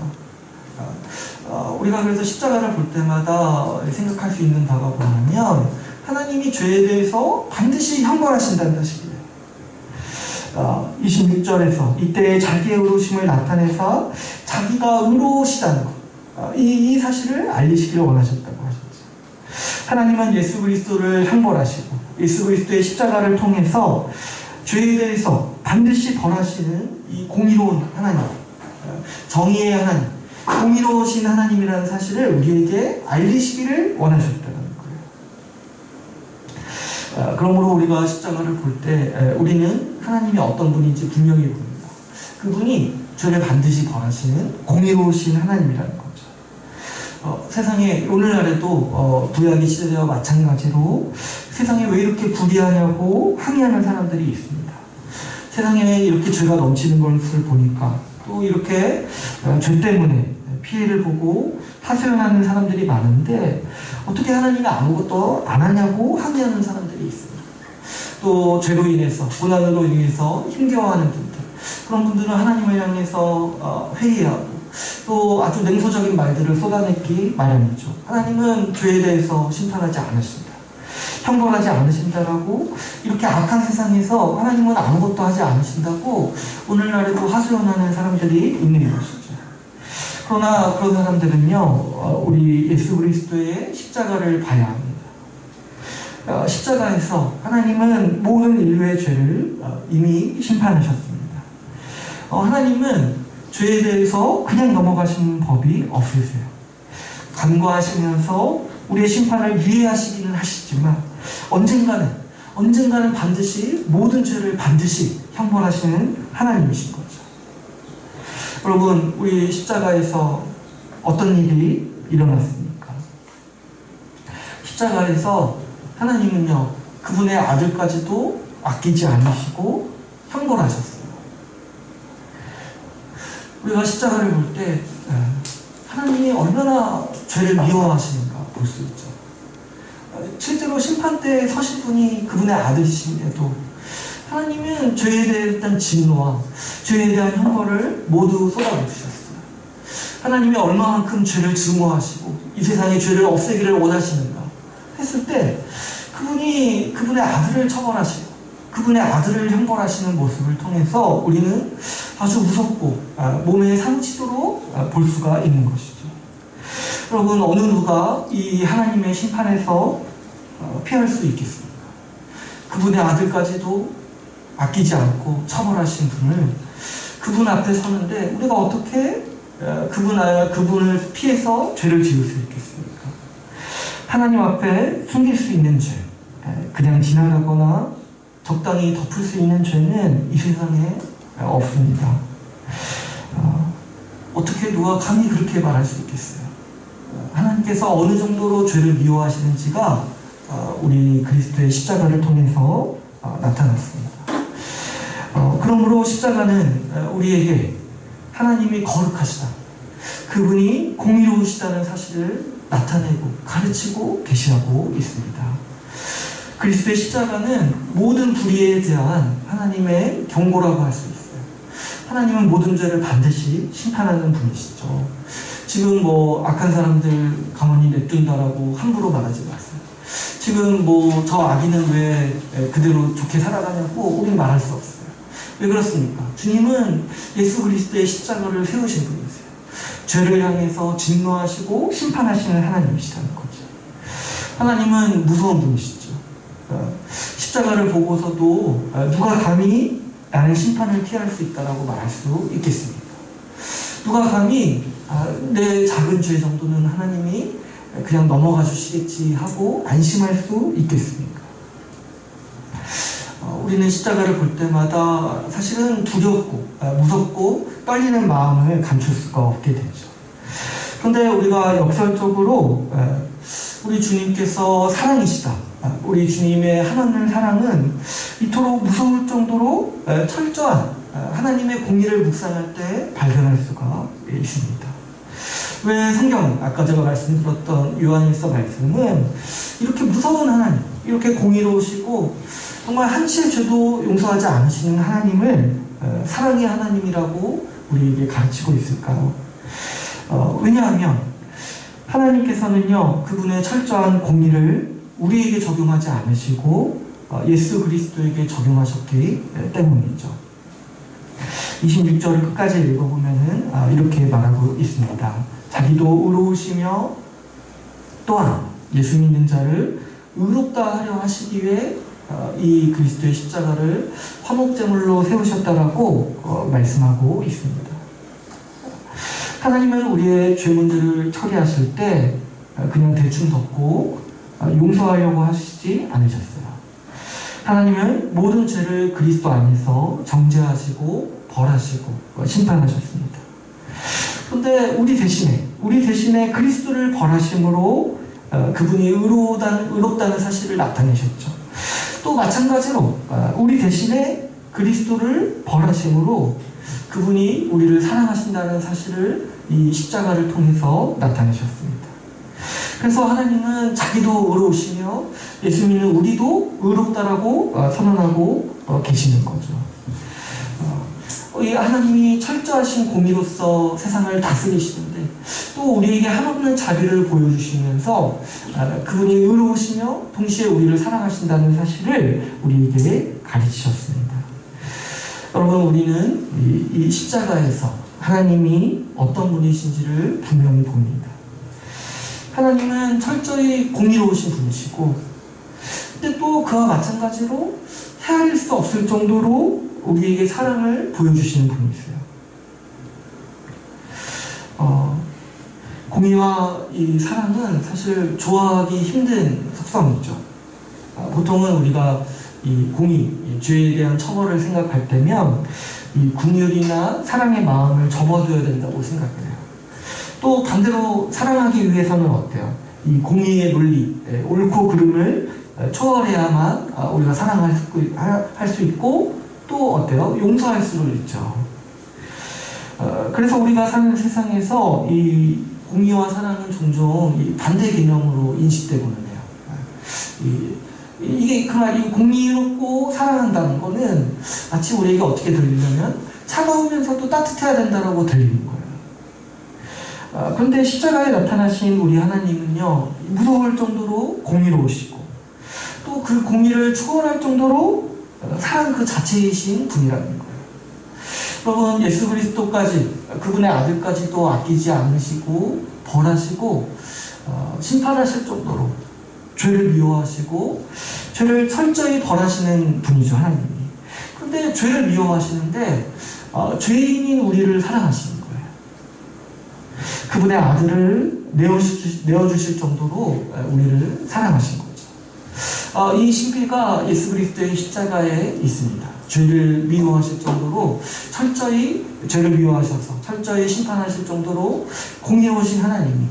우리가 그래서 십자가를 볼 때마다 생각할 수 있는 바가 뭐냐면 하나님이 죄에 대해서 반드시 형벌하신다는 사실이에요. 26절에서 이때의 자기의 의로우심을 나타내서 자기가 의로우시다는 것, 이 사실을 알리시기를 원하셨다고 하셨죠. 하나님은 예수 그리스도를 형벌하시고 예수 그리스도의 십자가를 통해서 죄에 대해서 반드시 벌하시는 이 공의로운 하나님, 정의의 하나님, 공의로우신 하나님이라는 사실을 우리에게 알리시기를 원하셨다는 거예요. 그러므로 우리가 십자가를 볼 때 우리는 하나님이 어떤 분인지 분명히 봅니다. 그분이 죄를 반드시 벌하시는 공의로우신 하나님이라는 거죠. 세상에 오늘날에도 구약의 시대와 마찬가지로 세상에 왜 이렇게 불의하냐고 항의하는 사람들이 있습니다. 세상에 이렇게 죄가 넘치는 것을 보니까 또 이렇게 죄 때문에 피해를 보고 하소연하는 사람들이 많은데 어떻게 하나님이 아무것도 안 하냐고 항의하는 사람들이 있습니다. 또 죄로 인해서 고난으로 인해서 힘겨워하는 분들, 그런 분들은 하나님을 향해서 회의하고 또 아주 냉소적인 말들을 쏟아내기 마련이죠. 하나님은 죄에 대해서 심판하지 않으신다, 형벌하지 않으신다라고 이렇게 악한 세상에서 하나님은 아무것도 하지 않으신다고 오늘날에도 하소연하는 사람들이 있는 것이죠. 그러나 그런 사람들은요, 우리 예수 그리스도의 십자가를 봐야 합니다. 십자가에서 하나님은 모든 인류의 죄를 이미 심판하셨습니다. 하나님은 죄에 대해서 그냥 넘어가시는 법이 없으세요. 간과하시면서 우리의 심판을 유예하시기는 하시지만 언젠가는 반드시 모든 죄를 반드시 형벌하시는 하나님이신 거죠. 여러분, 우리 십자가에서 어떤 일이 일어났습니까? 십자가에서 하나님은요, 그분의 아들까지도 아끼지 않으시고 형벌하셨어요. 우리가 십자가를 볼 때 하나님이 얼마나 죄를 미워하시는가 볼 수 있죠. 실제로 심판대에 서신 분이 그분의 아들이신데도 하나님은 죄에 대한 진노와 죄에 대한 형벌을 모두 쏟아부으셨어요. 하나님이 얼마만큼 죄를 증오하시고 이 세상의 죄를 없애기를 원하시는가 했을 때 그분이 그분의 아들을 처벌하시고 그분의 아들을 형벌하시는 모습을 통해서 우리는 아주 무섭고 몸에 상치도록 볼 수가 있는 것이죠. 여러분, 어느 누가 이 하나님의 심판에서 피할 수 있겠습니까? 그분의 아들까지도 아끼지 않고 처벌하신 분을, 그분 앞에 서는데 우리가 어떻게 그분을 피해서 죄를 지을 수 있겠습니까? 하나님 앞에 숨길 수 있는 죄, 그냥 지나가거나 적당히 덮을 수 있는 죄는 이 세상에 없습니다. 어떻게 누가 감히 그렇게 말할 수 있겠어요? 하나님께서 어느 정도로 죄를 미워하시는지가 우리 그리스도의 십자가를 통해서 나타났습니다. 그러므로 십자가는 우리에게 하나님이 거룩하시다, 그분이 공의로우시다는 사실을 나타내고 가르치고 계시하고 있습니다. 그리스도의 십자가는 모든 불의에 대한 하나님의 경고라고 할 수 있어요. 하나님은 모든 죄를 반드시 심판하는 분이시죠. 지금 악한 사람들 가만히 냅둔다라고 함부로 말하지 마세요. 지금 저 아기는 왜 그대로 좋게 살아가냐고 우린 말할 수 없어요. 왜 그렇습니까? 주님은 예수 그리스도의 십자가를 세우신 분이세요. 죄를 향해서 진노하시고 심판하시는 하나님이시라는 거죠. 하나님은 무서운 분이시죠. 십자가를 보고서도 누가 감히 나는 심판을 피할 수 있다라고 말할 수 있겠습니까? 누가 감히 내 작은 죄 정도는 하나님이 그냥 넘어가 주시겠지 하고 안심할 수 있겠습니까? 우리는 십자가를 볼 때마다 사실은 두렵고 무섭고 떨리는 마음을 감출 수가 없게 되죠. 그런데 우리가 역설적으로 우리 주님께서 사랑이시다, 우리 주님의 하나님의 사랑은 이토록 무서울 정도로 철저한 하나님의 공의를 묵상할 때 발견할 수가 있습니다. 왜 성경, 아까 제가 말씀드렸던 요한일서 말씀은 이렇게 무서운 하나님, 이렇게 공의로우시고 정말 한치의 죄도 용서하지 않으시는 하나님을 사랑의 하나님이라고 우리에게 가르치고 있을까요? 왜냐하면 하나님께서는요, 그분의 철저한 공의를 우리에게 적용하지 않으시고 예수 그리스도에게 적용하셨기 때문이죠. 26절을 끝까지 읽어보면은 이렇게 말하고 있습니다. 자기도 의로우시며 또한 예수 믿는 자를 의롭다 하려 하시기 위해 이 그리스도의 십자가를 화목제물로 세우셨다라고 말씀하고 있습니다. 하나님은 우리의 죄 문제를 처리하실 때 그냥 대충 덮고 용서하려고 하시지 않으셨어요. 하나님은 모든 죄를 그리스도 안에서 정죄하시고 벌하시고 심판하셨습니다. 그런데 우리 대신에 그리스도를 벌하심으로 그분이 의롭다는 사실을 나타내셨죠. 또 마찬가지로 우리 대신에 그리스도를 벌하심으로 그분이 우리를 사랑하신다는 사실을 이 십자가를 통해서 나타내셨습니다. 그래서 하나님은 자기도 의로우시며 예수 믿는 우리도 의롭다라고 선언하고 계시는 거죠. 이 하나님이 철저하신 공의로서 세상을 다스리시는데 또 우리에게 한없는 자비를 보여주시면서 그분이 의로우시며 동시에 우리를 사랑하신다는 사실을 우리에게 가르치셨습니다. 여러분, 우리는 이 십자가에서 하나님이 어떤 분이신지를 분명히 봅니다. 하나님은 철저히 공의로우신 분이시고, 근데 또 그와 마찬가지로 헤아릴 수 없을 정도로 우리에게 사랑을 보여주시는 분이세요. 공의와 이 사랑은 사실 조화하기 힘든 속성이죠. 보통은 우리가 이 공의, 이 죄에 대한 처벌을 생각할 때면 이 긍휼이나 사랑의 마음을 접어둬야 된다고 생각해요. 또 반대로 사랑하기 위해서는 어때요? 이 공의의 논리, 옳고 그름을 초월해야만 우리가 사랑할 수 있고 또 어때요? 용서할 수도 있죠. 그래서 우리가 사는 세상에서 이 공의와 사랑은 종종 이 반대 개념으로 인식되고는 해요. 이게 그말 이 공의롭고 사랑한다는 거는 마치 우리에게 어떻게 들리냐면 차가우면서도 따뜻해야 된다라고 들리는 거예요. 그런데 십자가에 나타나신 우리 하나님은요, 무서울 정도로 공의로우시고 또 그 공의를 초월할 정도로 사랑 그 자체이신 분이라는 거예요. 여러분, 예수 그리스도까지, 그분의 아들까지도 아끼지 않으시고 벌하시고 심판하실 정도로 죄를 미워하시고 죄를 철저히 벌하시는 분이죠, 하나님이. 그런데 죄를 미워하시는데 죄인인 우리를 사랑하시는 거예요. 그분의 아들을 내어주실 정도로 우리를 사랑하신 거죠. 이 신비가 예수 그리스도의 십자가에 있습니다. 죄를 미워하실 정도로 철저히 죄를 미워하셔서 철저히 심판하실 정도로 공의로우신 하나님이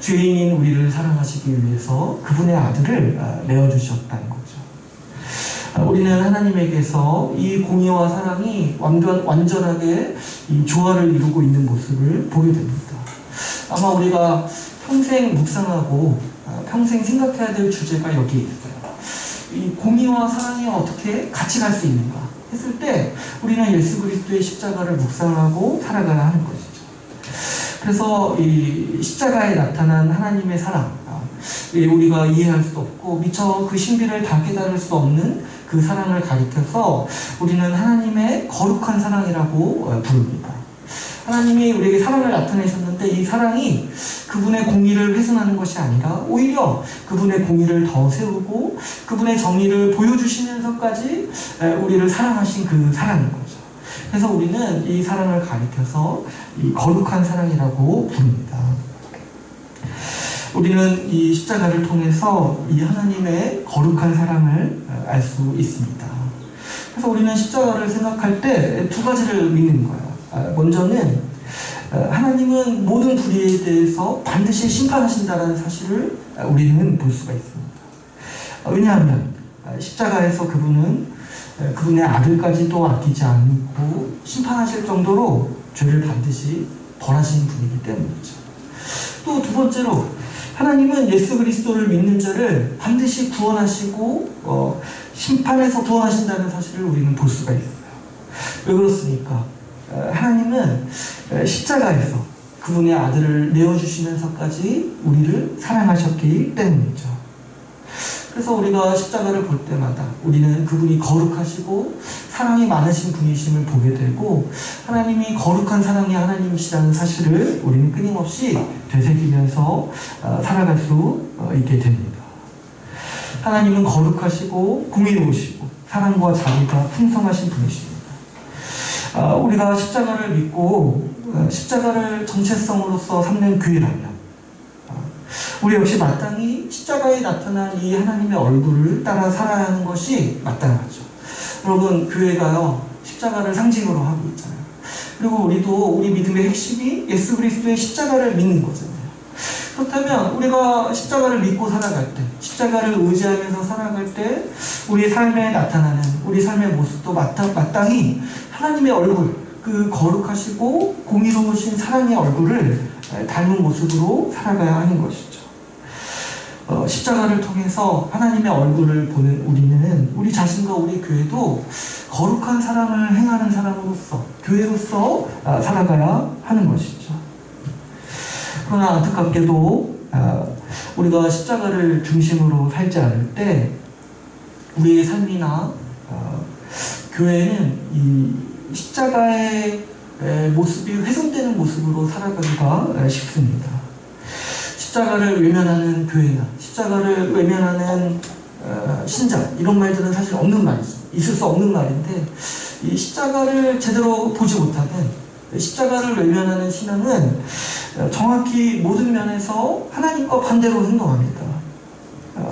죄인인 우리를 사랑하시기 위해서 그분의 아들을 내어주셨다는 거죠. 우리는 하나님에게서 이 공의와 사랑이 완전하게 이 조화를 이루고 있는 모습을 보게 됩니다. 아마 우리가 평생 묵상하고 평생 생각해야 될 주제가 여기에 있어요. 이 공의와 사랑이 어떻게 같이 갈 수 있는가 했을 때 우리는 예수 그리스도의 십자가를 묵상하고 살아가야 하는 것이죠. 그래서 이 십자가에 나타난 하나님의 사랑, 우리가 이해할 수 없고 미처 그 신비를 다 깨달을 수 없는 그 사랑을 가리켜서 우리는 하나님의 거룩한 사랑이라고 부릅니다. 하나님이 우리에게 사랑을 나타내셨는데 이 사랑이 그분의 공의를 훼손하는 것이 아니라 오히려 그분의 공의를 더 세우고 그분의 정의를 보여주시면서까지 우리를 사랑하신 그 사랑인 거죠. 그래서 우리는 이 사랑을 가리켜서 이 거룩한 사랑이라고 부릅니다. 우리는 이 십자가를 통해서 이 하나님의 거룩한 사랑을 알 수 있습니다. 그래서 우리는 십자가를 생각할 때 두 가지를 믿는 거예요. 먼저는 하나님은 모든 불의에 대해서 반드시 심판하신다는 사실을 우리는 볼 수가 있습니다. 왜냐하면 십자가에서 그분은 그분의 아들까지도 아끼지 않고 심판하실 정도로 죄를 반드시 벌하신 분이기 때문이죠. 또 두 번째로 하나님은 예수 그리스도를 믿는 자를 반드시 구원하시고 심판에서 구원하신다는 사실을 우리는 볼 수가 있어요. 왜 그렇습니까? 하나님은 십자가에서 그분의 아들을 내어주시면서까지 우리를 사랑하셨기 때문이죠. 그래서 우리가 십자가를 볼 때마다 우리는 그분이 거룩하시고 사랑이 많으신 분이심을 보게 되고 하나님이 거룩한 사랑의 하나님이시라는 사실을 우리는 끊임없이 되새기면서 살아갈 수 있게 됩니다. 하나님은 거룩하시고 공의로우시고 사랑과 자비가 풍성하신 분이십니다. 우리가 십자가를 믿고 십자가를 정체성으로서 삼는 교회라면 우리 역시 마땅히 십자가에 나타난 이 하나님의 얼굴을 따라 살아야 하는 것이 마땅하죠. 여러분, 교회가요 십자가를 상징으로 하고 있잖아요. 그리고 우리도 우리 믿음의 핵심이 예수 그리스도의 십자가를 믿는 거잖아요. 그렇다면 우리가 십자가를 믿고 살아갈 때, 십자가를 의지하면서 살아갈 때 우리의 삶에 나타나는 우리 삶의 모습도 마땅히 하나님의 얼굴, 그 거룩하시고 공의로우신 사랑의 얼굴을 닮은 모습으로 살아가야 하는 것이죠. 십자가를 통해서 하나님의 얼굴을 보는 우리는 우리 자신과 우리 교회도 거룩한 사랑을 행하는 사람으로서 교회로서 살아가야 하는 것이죠. 그러나 안타깝게도 우리가 십자가를 중심으로 살지 않을 때 우리의 삶이나 교회는 이 십자가의 모습이 훼손되는 모습으로 살아가기가 쉽습니다. 십자가를 외면하는 교회나 십자가를 외면하는 신자, 이런 말들은 사실 없는 말이죠. 있을 수 없는 말인데 이 십자가를 제대로 보지 못하는 십자가를 외면하는 신앙은 정확히 모든 면에서 하나님과 반대로 행동합니다.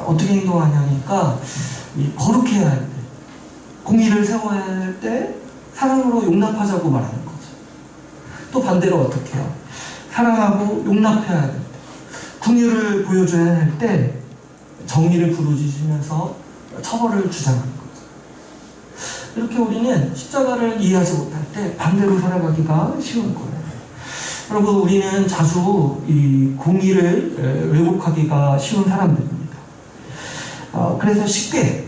어떻게 행동하냐니까 거룩해야 할 때, 공의를 세워야 할 때 사랑으로 용납하자고 말하는 거죠. 또 반대로 어떻게 해요? 사랑하고 용납해야 할 때, 긍휼을 보여줘야 할 때 정의를 부르짖으면서 처벌을 주장하는 거죠. 이렇게 우리는 십자가를 이해하지 못할 때 반대로 살아가기가 쉬운 거예요. 여러분, 우리는 자주 이 공의를 왜곡하기가 쉬운 사람들입니다. 그래서 쉽게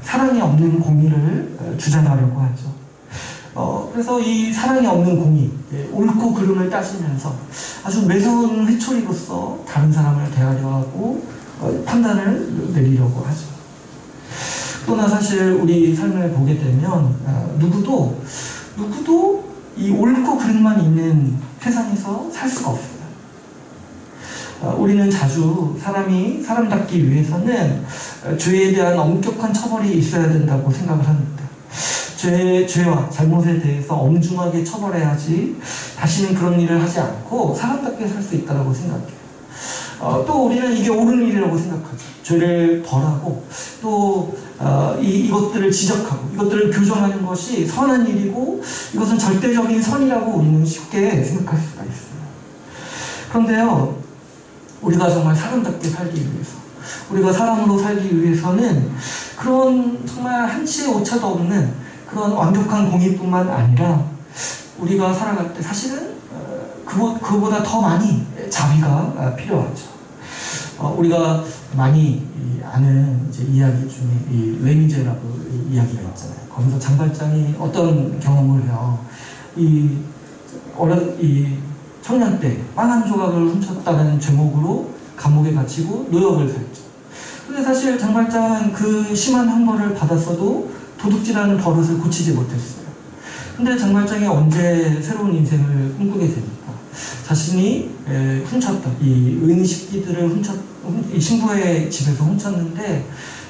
사랑이 없는 공의를 주장하려고 하죠. 그래서 이 사랑이 없는 공의, 옳고 그름을 따지면서 아주 매서운 회초리로서 다른 사람을 대하려 하고 판단을 내리려고 하죠. 또나 사실 우리 삶을 보게 되면 누구도 이 옳고 그름만 있는 세상에서 살 수가 없어요. 우리는 자주 사람이 사람답기 위해서는 죄에 대한 엄격한 처벌이 있어야 된다고 생각을 합니다. 죄와 잘못에 대해서 엄중하게 처벌해야지 다시는 그런 일을 하지 않고 사람답게 살 수 있다고 생각해요. 또 우리는 이게 옳은 일이라고 생각하죠. 죄를 벌하고 또 이것들을 지적하고 이것들을 교정하는 것이 선한 일이고 이것은 절대적인 선이라고 우리는 쉽게 생각할 수가 있어요. 그런데요, 우리가 정말 사람답게 살기 위해서, 우리가 사람으로 살기 위해서는 그런 정말 한치의 오차도 없는 그런 완벽한 공의뿐만 아니라 우리가 살아갈 때 사실은 그보다 더 많이 자비가 필요하죠. 우리가 많이 아는 이제 이야기 중에 이 레미제라블 이야기가 있잖아요. 거기서 장발장이 어떤 경험을 해요. 이 청년 때 빵 한 조각을 훔쳤다는 제목으로 감옥에 갇히고 노역을 살죠. 근데 사실 장발장은 그 심한 형벌을 받았어도 도둑질하는 버릇을 고치지 못했어요. 근데 장발장이 언제 새로운 인생을 꿈꾸게 됩니까? 자신이 훔쳤던 이 은식기들을 이 신부의 집에서 훔쳤는데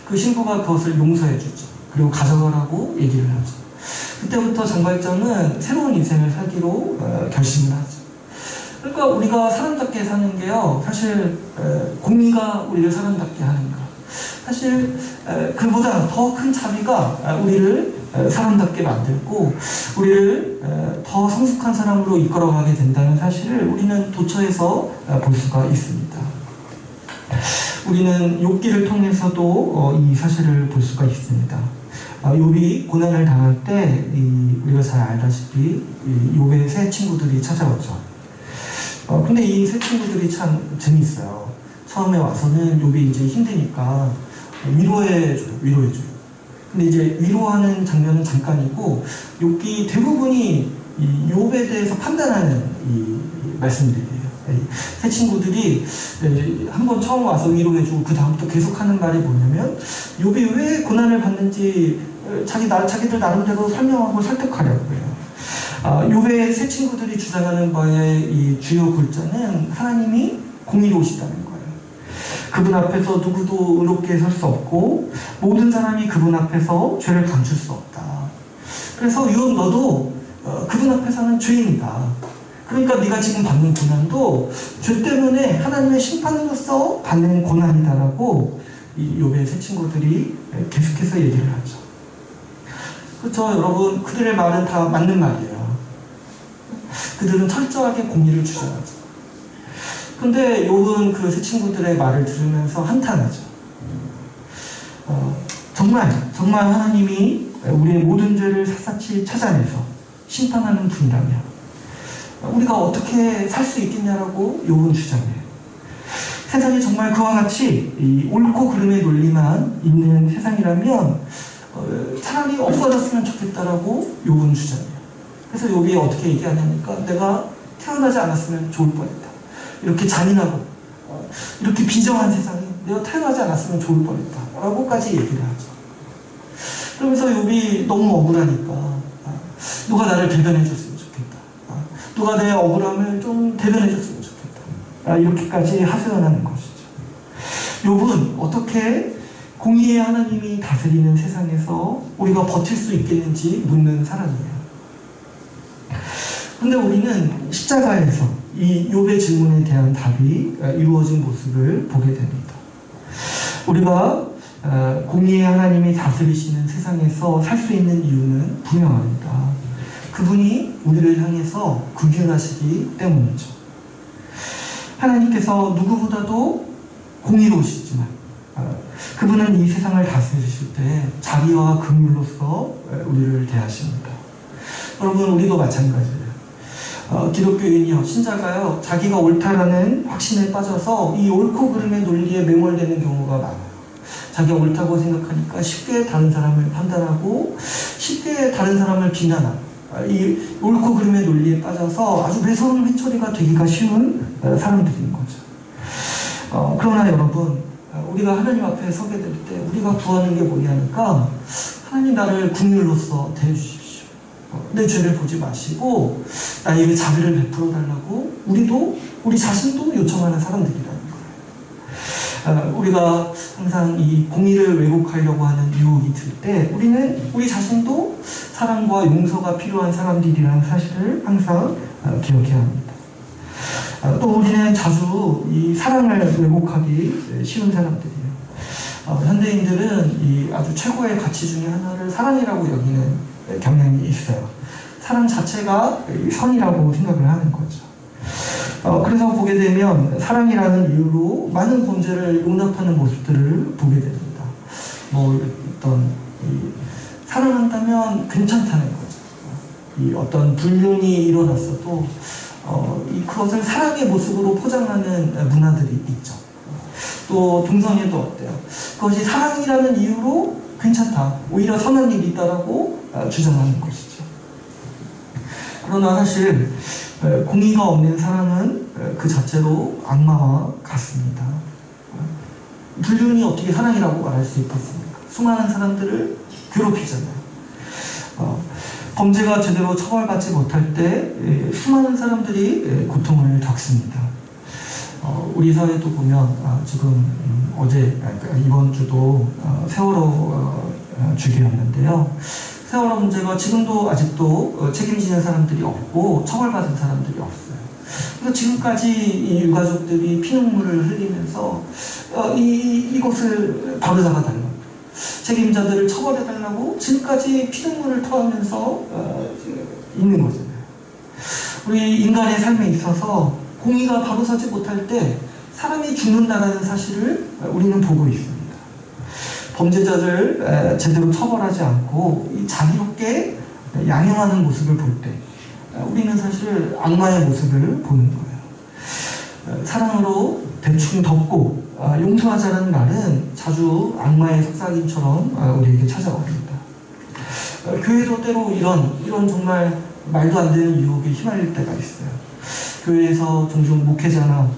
그 신부가 그것을 용서해 주죠. 그리고 가져가라고 얘기를 하죠. 그때부터 장발장은 새로운 인생을 살기로 결심을 하죠. 그러니까 우리가 사람답게 사는 게요, 사실 공의가 우리를 사람답게 하는가, 사실 그보다 더 큰 자비가 우리를 사람답게 만들고 우리를 더 성숙한 사람으로 이끌어가게 된다는 사실을 우리는 도처에서 볼 수가 있습니다. 우리는 욥기를 통해서도 이 사실을 볼 수가 있습니다. 욥이 고난을 당할 때 우리가 잘 알다시피 욥의 새 친구들이 찾아오죠. 근데 이 새 친구들이 참 재밌어요. 처음에 와서는 욥이 이제 힘드니까 위로해줘요. 근데 이제 위로하는 장면은 잠깐이고 욥기 대부분이 이 욥에 대해서 판단하는 이 말씀들이에요. 새 친구들이 한번 처음 와서 위로해주고 그 다음부터 계속하는 말이 뭐냐면 욥이 왜 고난을 받는지 자기들 나름대로 설명하고 설득하려고 해요. 욥의 새 친구들이 주장하는 바의 이 주요 골자는 하나님이 공의로우시다는 거예요. 그분 앞에서 누구도 의롭게 설 수 없고 모든 사람이 그분 앞에서 죄를 감출 수 없다. 그래서 욥 너도 그분 앞에서는 죄인이다. 그러니까 네가 지금 받는 고난도 죄 때문에 하나님의 심판으로서 받는 고난이다라고 이 욥의 새 친구들이 계속해서 얘기를 하죠. 그렇죠, 여러분. 그들의 말은 다 맞는 말이에요. 그들은 철저하게 공의를 주장하죠. 근데 욥은 그 새 친구들의 말을 들으면서 한탄하죠. 정말 하나님이 우리의 모든 죄를 샅샅이 찾아내서 심판하는 분이라면 우리가 어떻게 살 수 있겠냐라고 욥은 주장해요. 세상이 정말 그와 같이 이 옳고 그름의 논리만 있는 세상이라면 차라리 없어졌으면 좋겠다라고 욥은 주장해요. 그래서 욥이 어떻게 얘기하냐니까 내가 태어나지 않았으면 좋을 뻔했다. 이렇게 잔인하고 이렇게 비정한 세상에 내가 태어나지 않았으면 좋을 뻔했다 라고까지 얘기를 하죠. 그러면서 욥이 너무 억울하니까 누가 나를 대변해 줬으면 좋겠다. 누가 내 억울함을 좀 대변해 줬으면 좋겠다. 이렇게까지 하소연하는 것이죠. 욥은 어떻게 공의의 하나님이 다스리는 세상에서 우리가 버틸 수 있겠는지 묻는 사람이에요. 근데 우리는 십자가에서 이 욥의 질문에 대한 답이 이루어진 모습을 보게 됩니다. 우리가 공의의 하나님이 다스리시는 세상에서 살 수 있는 이유는 분명합니다. 그분이 우리를 향해서 긍휼하시기 때문이죠. 하나님께서 누구보다도 공의로우시지만 그분은 이 세상을 다스리실 때 자비와 긍휼로서 우리를 대하십니다. 여러분, 우리도 마찬가지예요. 기독교인이요, 신자가요, 자기가 옳다라는 확신에 빠져서 이 옳고 그름의 논리에 매몰되는 경우가 많아요. 자기가 옳다고 생각하니까 쉽게 다른 사람을 판단하고 쉽게 다른 사람을 비난하고 이 옳고 그름의 논리에 빠져서 아주 매서운 회초리가 되기가 쉬운 사람들인 거죠. 그러나 여러분, 우리가 하나님 앞에 서게 될 때 우리가 구하는 게 뭐냐니까 하나님 나를 긍휼로서 대해주십시오. 내 죄를 보지 마시고 나에게 자비를 베풀어 달라고 우리 자신도 요청하는 사람들이라는 거예요. 우리가 항상 이 공의를 왜곡하려고 하는 유혹이 들 때 우리는 우리 자신도 사랑과 용서가 필요한 사람들이라는 사실을 항상 기억해야 합니다. 또 우리는 자주 이 사랑을 왜곡하기 쉬운 사람들이에요. 현대인들은 이 아주 최고의 가치 중에 하나를 사랑이라고 여기는 경향이 있어요. 사랑 자체가 선이라고 생각을 하는 거죠. 그래서 보게 되면 사랑이라는 이유로 많은 범죄를 용납하는 모습들을 보게 됩니다. 사랑한다면 괜찮다는 거죠. 어떤 불륜이 일어났어도 그것을 사랑의 모습으로 포장하는 문화들이 있죠. 또 동성애도 어때요? 그것이 사랑이라는 이유로 괜찮다, 오히려 선한 일이 있다라고 주장하는 것이죠. 그러나 사실 공의가 없는 사랑은 그 자체로 악마와 같습니다. 불륜이 어떻게 사랑이라고 말할 수 있겠습니까? 수많은 사람들을 괴롭히잖아요. 범죄가 제대로 처벌받지 못할 때 수많은 사람들이 고통을 겪습니다. 우리 사회도 보면 지금 이번 주도 세월호 주기였는데요. 세월호 문제가 지금도 아직도 책임지는 사람들이 없고 처벌받은 사람들이 없어요. 그래서 지금까지 이 유가족들이 피눈물을 흘리면서 이것을 바로잡아달라고, 책임자들을 처벌해달라고 지금까지 피눈물을 토하면서 있는 거잖아요. 우리 인간의 삶에 있어서 공의가 바로서지 못할 때 사람이 죽는다는 사실을 우리는 보고 있습니다. 범죄자를 제대로 처벌하지 않고 자비롭게 양형하는 모습을 볼 때 우리는 사실 악마의 모습을 보는 거예요. 사랑으로 대충 덮고 용서하자는 말은 자주 악마의 속삭임처럼 우리에게 찾아옵니다. 교회도 때로 이런 정말 말도 안 되는 유혹에 휘말릴 때가 있어요. 교회에서 종종 목회자나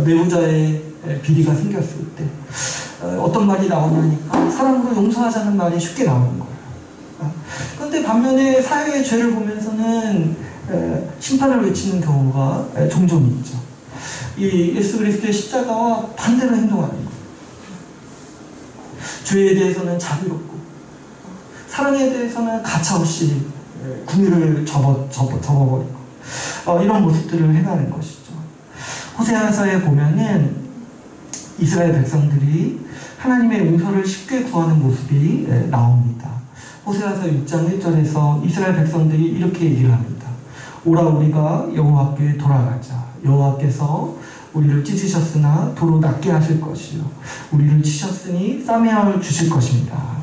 내부자의 비리가 생겼을 때 어떤 말이 나오냐니까 사랑으로 용서하자는 말이 쉽게 나오는 거예요. 그런데 반면에 사회의 죄를 보면서는 심판을 외치는 경우가 종종 있죠. 이 예수 그리스도의 십자가와 반대로 행동하는 거예요. 죄에 대해서는 자비롭고 사랑에 대해서는 가차없이 구미를 접어버리고 이런 모습들을 해가는 것이죠. 호세아서에 보면은 이스라엘 백성들이 하나님의 용서를 쉽게 구하는 모습이 나옵니다. 호세아서 6장 1절에서 이스라엘 백성들이 이렇게 얘기를 합니다. 오라 우리가 여호와께 돌아가자. 여호와께서 우리를 찢으셨으나 도로 낫게 하실 것이요 우리를 치셨으니 싸매어 주실 것입니다.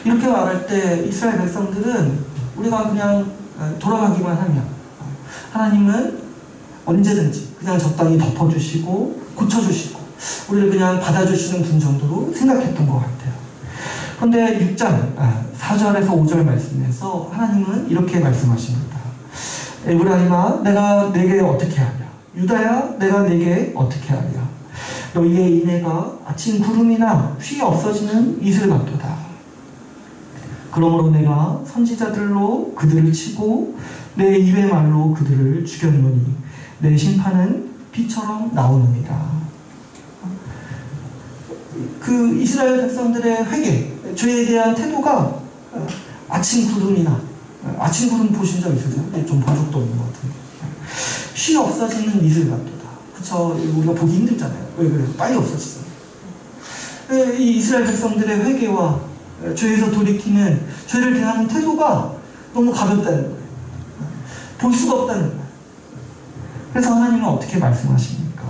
이렇게 말할 때 이스라엘 백성들은 우리가 그냥 돌아가기만 하면 하나님은 언제든지 그냥 적당히 덮어주시고 고쳐주시고 우리를 그냥 받아주시는 분 정도로 생각했던 것 같아요. 그런데 6장 4절에서 5절 말씀에서 하나님은 이렇게 말씀하십니다. 에브라임아 내가 내게 어떻게 하랴. 유다야 내가 내게 어떻게 하랴. 너희의 인애가 아침 구름이나 휘 없어지는 이슬 같도다. 그러므로 내가 선지자들로 그들을 치고 내 입의 말로 그들을 죽였노니 내 심판은 비처럼 나오느니라. 그 이스라엘 백성들의 회개, 죄에 대한 태도가 아침 구름 보신 적 있으세요? 좀 본 적도 없는 것 같은데. 쉬 없어지는 이슬 같도다. 그쵸? 우리가 보기 힘들잖아요. 왜 그래요? 빨리 없어지잖아요. 이 이스라엘 백성들의 회개와 죄에서 돌이키는 죄를 대하는 태도가 너무 가볍다는 거예요. 볼 수가 없다는 거예요. 그래서 하나님은 어떻게 말씀하십니까?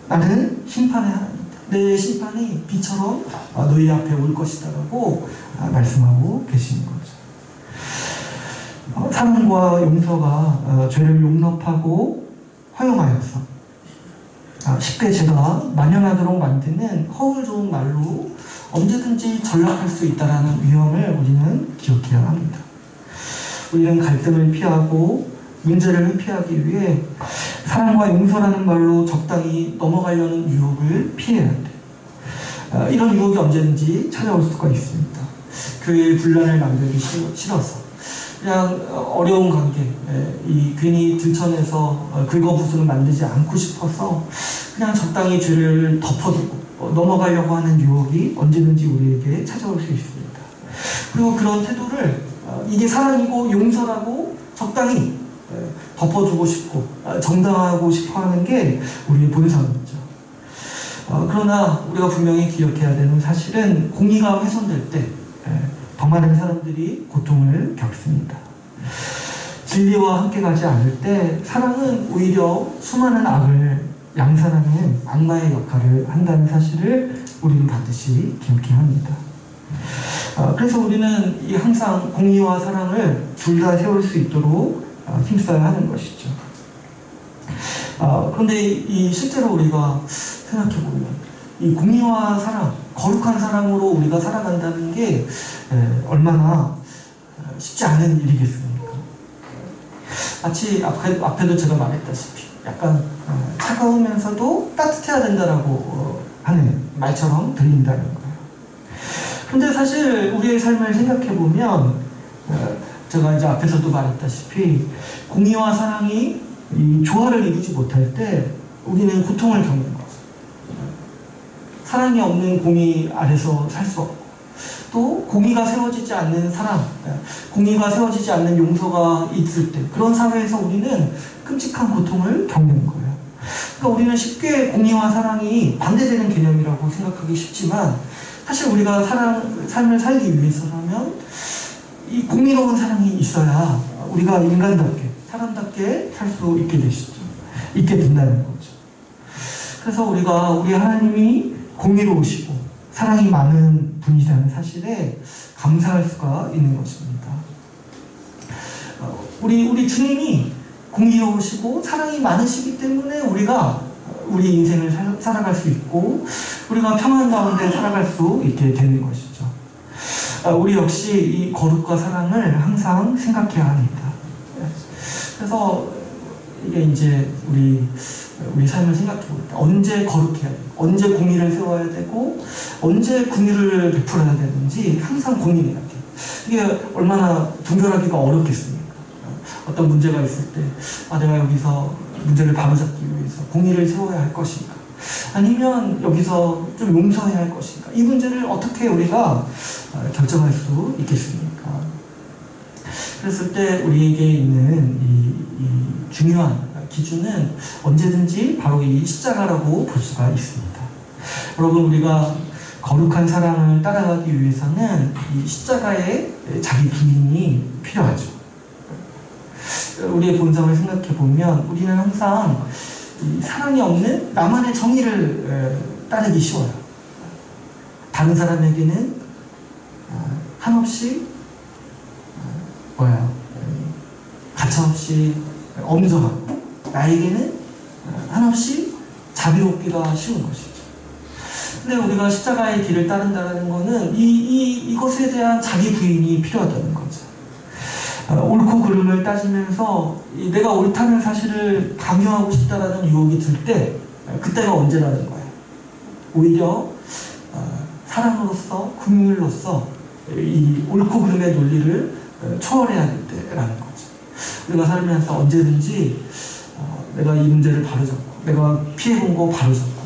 나는 심판의 하나님이다. 내 심판이 비처럼 너희 앞에 올 것이다 라고 말씀하고 계시는 거죠. 사랑과 용서가 죄를 용납하고 허용하여서 쉽게 죄가 만연하도록 만드는 허울 좋은 말로 언제든지 전락할 수 있다는 위험을 우리는 기억해야 합니다. 우리는 갈등을 피하고 문제를 회피하기 위해 사랑과 용서라는 말로 적당히 넘어가려는 유혹을 피해야 돼. 이런 유혹이 언제든지 찾아올 수가 있습니다. 교회의 분란을 만들기 싫어서 그냥 어려운 관계, 괜히 들춰내서 긁어부스를 만들지 않고 싶어서 그냥 적당히 죄를 덮어두고 넘어가려고 하는 유혹이 언제든지 우리에게 찾아올 수 있습니다. 그리고 그런 태도를 이게 사랑이고 용서라고 적당히 덮어주고 싶고 정당하고 싶어 하는 게 우리의 본성이죠. 그러나 우리가 분명히 기억해야 되는 사실은 공의가 훼손될 때 더 많은 사람들이 고통을 겪습니다. 진리와 함께 가지 않을 때 사랑은 오히려 수많은 악을 양산하는 악마의 역할을 한다는 사실을 우리는 반드시 기억해야 합니다. 그래서 우리는 항상 공의와 사랑을 둘 다 세울 수 있도록 힘써야 하는 것이죠. 그런데 실제로 우리가 생각해보면 이 공의와 사랑, 거룩한 사랑으로 우리가 살아간다는 게 얼마나 쉽지 않은 일이겠습니까? 마치 앞에도 제가 말했다시피 약간 차가우면서도 따뜻해야 된다라고 하는 말처럼 들린다는 거예요. 근데 사실 우리의 삶을 생각해보면 제가 이제 앞에서도 말했다시피 공의와 사랑이 이 조화를 이루지 못할 때 우리는 고통을 겪는 거죠. 사랑이 없는 공의 아래서 살 수 없고, 또 공의가 세워지지 않는 사랑, 공의가 세워지지 않는 용서가 있을 때 그런 사회에서 우리는 끔찍한 고통을 겪는 거예요. 그러니까 우리는 쉽게 공의와 사랑이 반대되는 개념이라고 생각하기 쉽지만, 사실 우리가 삶을 살기 위해서라면 이 공의로운 사랑이 있어야 우리가 인간답게, 사람답게 살 수 있게 된다는 거죠. 그래서 우리가 우리 하나님이 공의로우시고 사랑이 많은 분이라는 사실에 감사할 수가 있는 것입니다. 우리 주님이 공의로우시고 사랑이 많으시기 때문에 우리가 우리 인생을 살아갈 수 있고 우리가 평안 가운데 살아갈 수 있게 되는 것이죠. 우리 역시 이 거룩과 사랑을 항상 생각해야 합니다. 그래서 이게 이제 우리 삶을 생각해볼 때 언제 거룩해야 되고 언제 공의를 세워야 되고 언제 긍휼을 베풀어야 되는지 항상 고민해야 돼요. 이게 얼마나 분별하기가 어렵겠습니까? 어떤 문제가 있을 때 내가 여기서 문제를 바로잡기 위해서 공의를 세워야 할 것인가, 아니면 여기서 좀 용서해야 할 것인가, 이 문제를 어떻게 우리가 결정할 수 있겠습니까? 그랬을 때 우리에게 있는 이 중요한 기준은 언제든지 바로 이 십자가라고 볼 수가 있습니다. 여러분, 우리가 거룩한 사랑을 따라가기 위해서는 이 십자가에 자기 부인이 필요하죠. 우리의 본성을 생각해보면 우리는 항상 이 사랑이 없는 나만의 정의를 따르기 쉬워요. 다른 사람에게는 한없이 가차없이 엄정하고 나에게는 한없이 자비롭기가 쉬운 것이죠. 근데 우리가 십자가의 길을 따른다는 것은 이것에 대한 자기 부인이 필요하다는 거죠. 옳고 그름을 따지면서 내가 옳다는 사실을 강요하고 싶다라는 유혹이 들 때 그때가 언제라는 거예요. 오히려 사랑으로서, 긍휼로서 이 옳고 그름의 논리를 초월해야 될 때라는 거죠. 우리가 살면서 언제든지 내가 이 문제를 바로잡고 내가 피해본 거 바로잡고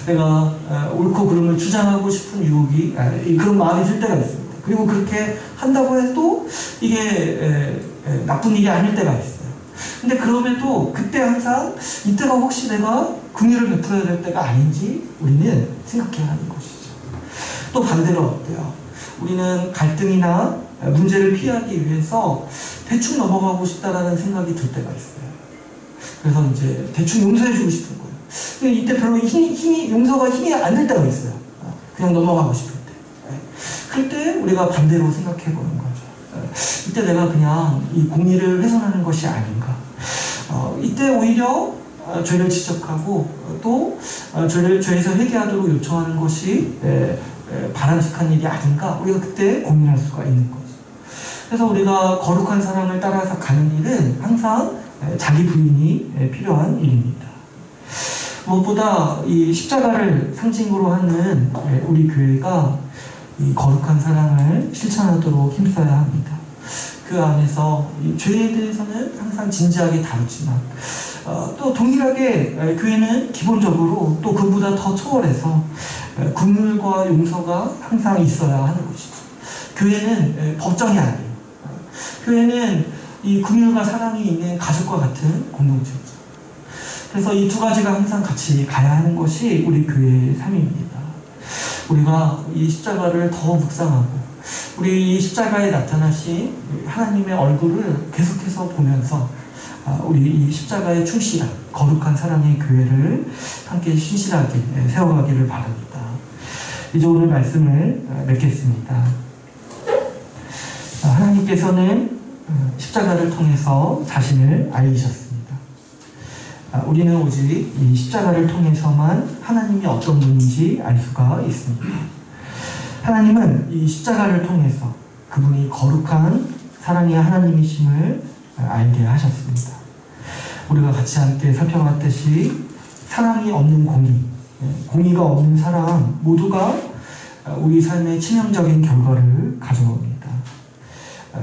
내가 옳고 그름을 주장하고 싶은 유혹이 그런 마음이 들 때가 있습니다. 그리고 그렇게 한다고 해도 이게 나쁜 일이 아닐 때가 있어요. 근데 그럼에도 그때 항상 이때가 혹시 내가 긍휼을 베풀어야 될 때가 아닌지 우리는 생각해야 하는 것이죠. 또 반대로 어때요? 우리는 갈등이나 문제를 피하기 위해서 대충 넘어가고 싶다라는 생각이 들 때가 있어요. 그래서 이제 대충 용서해주고 싶은 거예요. 근데 이때 별로 용서가 힘이 안 들 때가 있어요. 그냥 넘어가고 싶을 때. 그럴 때 우리가 반대로 생각해 보는 거죠. 이때 내가 그냥 이 공의를 훼손하는 것이 아닌가. 이때 오히려 죄를 지적하고 또 죄에서 회개하도록 요청하는 것이 바람직한 일이 아닌가. 우리가 그때 고민할 수가 있는 거죠. 그래서 우리가 거룩한 사랑을 따라서 가는 일은 항상 자기 부인이 필요한 일입니다. 무엇보다 이 십자가를 상징으로 하는 우리 교회가 이 거룩한 사랑을 실천하도록 힘써야 합니다. 그 안에서 이 죄에 대해서는 항상 진지하게 다루지만 또 동일하게 교회는 기본적으로 또 그보다 더 초월해서 긍휼과 용서가 항상 있어야 하는 것이죠. 교회는 법정이 아니에요. 교회는 이 긍휼과 사랑이 있는 가족과 같은 공동체죠. 그래서 이 두 가지가 항상 같이 가야 하는 것이 우리 교회의 삶입니다. 우리가 이 십자가를 더 묵상하고 우리 이 십자가에 나타나신 하나님의 얼굴을 계속해서 보면서 우리 이 십자가에 충실한 거룩한 사랑의 교회를 함께 신실하게 세워가기를 바랍니다. 이제 오늘 말씀을 맺겠습니다. 하나님께서는 십자가를 통해서 자신을 알리셨습니다. 우리는 오직 이 십자가를 통해서만 하나님이 어떤 분인지 알 수가 있습니다. 하나님은 이 십자가를 통해서 그분이 거룩한 사랑의 하나님이심을 알게 하셨습니다. 우리가 같이 함께 살펴봤듯이 사랑이 없는 공의, 공의가 없는 사랑 모두가 우리 삶의 치명적인 결과를 가져옵니다.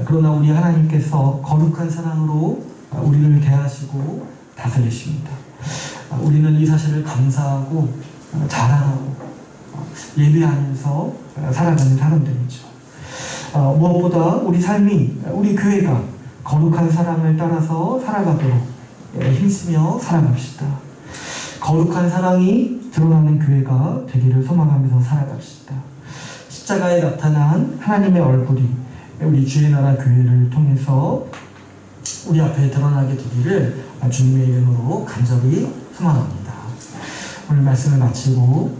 그러나 우리 하나님께서 거룩한 사랑으로 우리를 대하시고 다스리십니다. 우리는 이 사실을 감사하고 자랑하고 예배하면서 살아가는 사람들이죠. 무엇보다 우리 삶이, 우리 교회가 거룩한 사랑을 따라서 살아가도록 힘쓰며 살아갑시다. 거룩한 사랑이 드러나는 교회가 되기를 소망하면서 살아갑시다. 십자가에 나타난 하나님의 얼굴이 우리 주의 나라 교회를 통해서 우리 앞에 드러나게 되기를 주님의 이름으로 간절히 소망합니다. 오늘 말씀을 마치고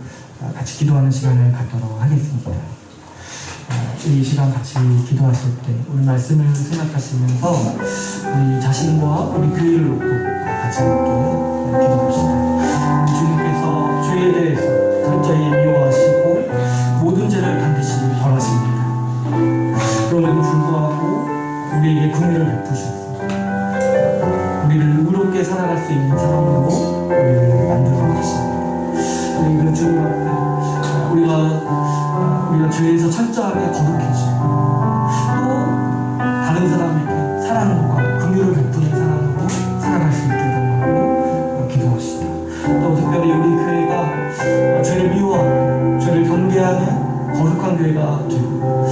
같이 기도하는 시간을 갖도록 하겠습니다. 이 시간 같이 기도하실 때 오늘 말씀을 생각하시면서 우리 자신과 우리 교회를 놓고 같이 함께 기도합시다. 주님께서 죄에 대해서 철저히 미워하시고 모든 죄를 반드시 벌하십니다. 그럼에도 불구하고 우리에게 긍휼을 베푸셔서 우리를 의롭게 살아갈 수 있는 사람으로 우리를 만들어 가십니다. 그 주님 앞에 우리가 죄에서 철저하게 거룩해지고 또 다른 사람에게 사랑과 긍휼을 베푸는 사람으로 살아갈 수 있게 달라고 기도합시다. 또 특별히 우리 교회가 죄를 미워하고 죄를 경계하는 거룩한 교회가 되고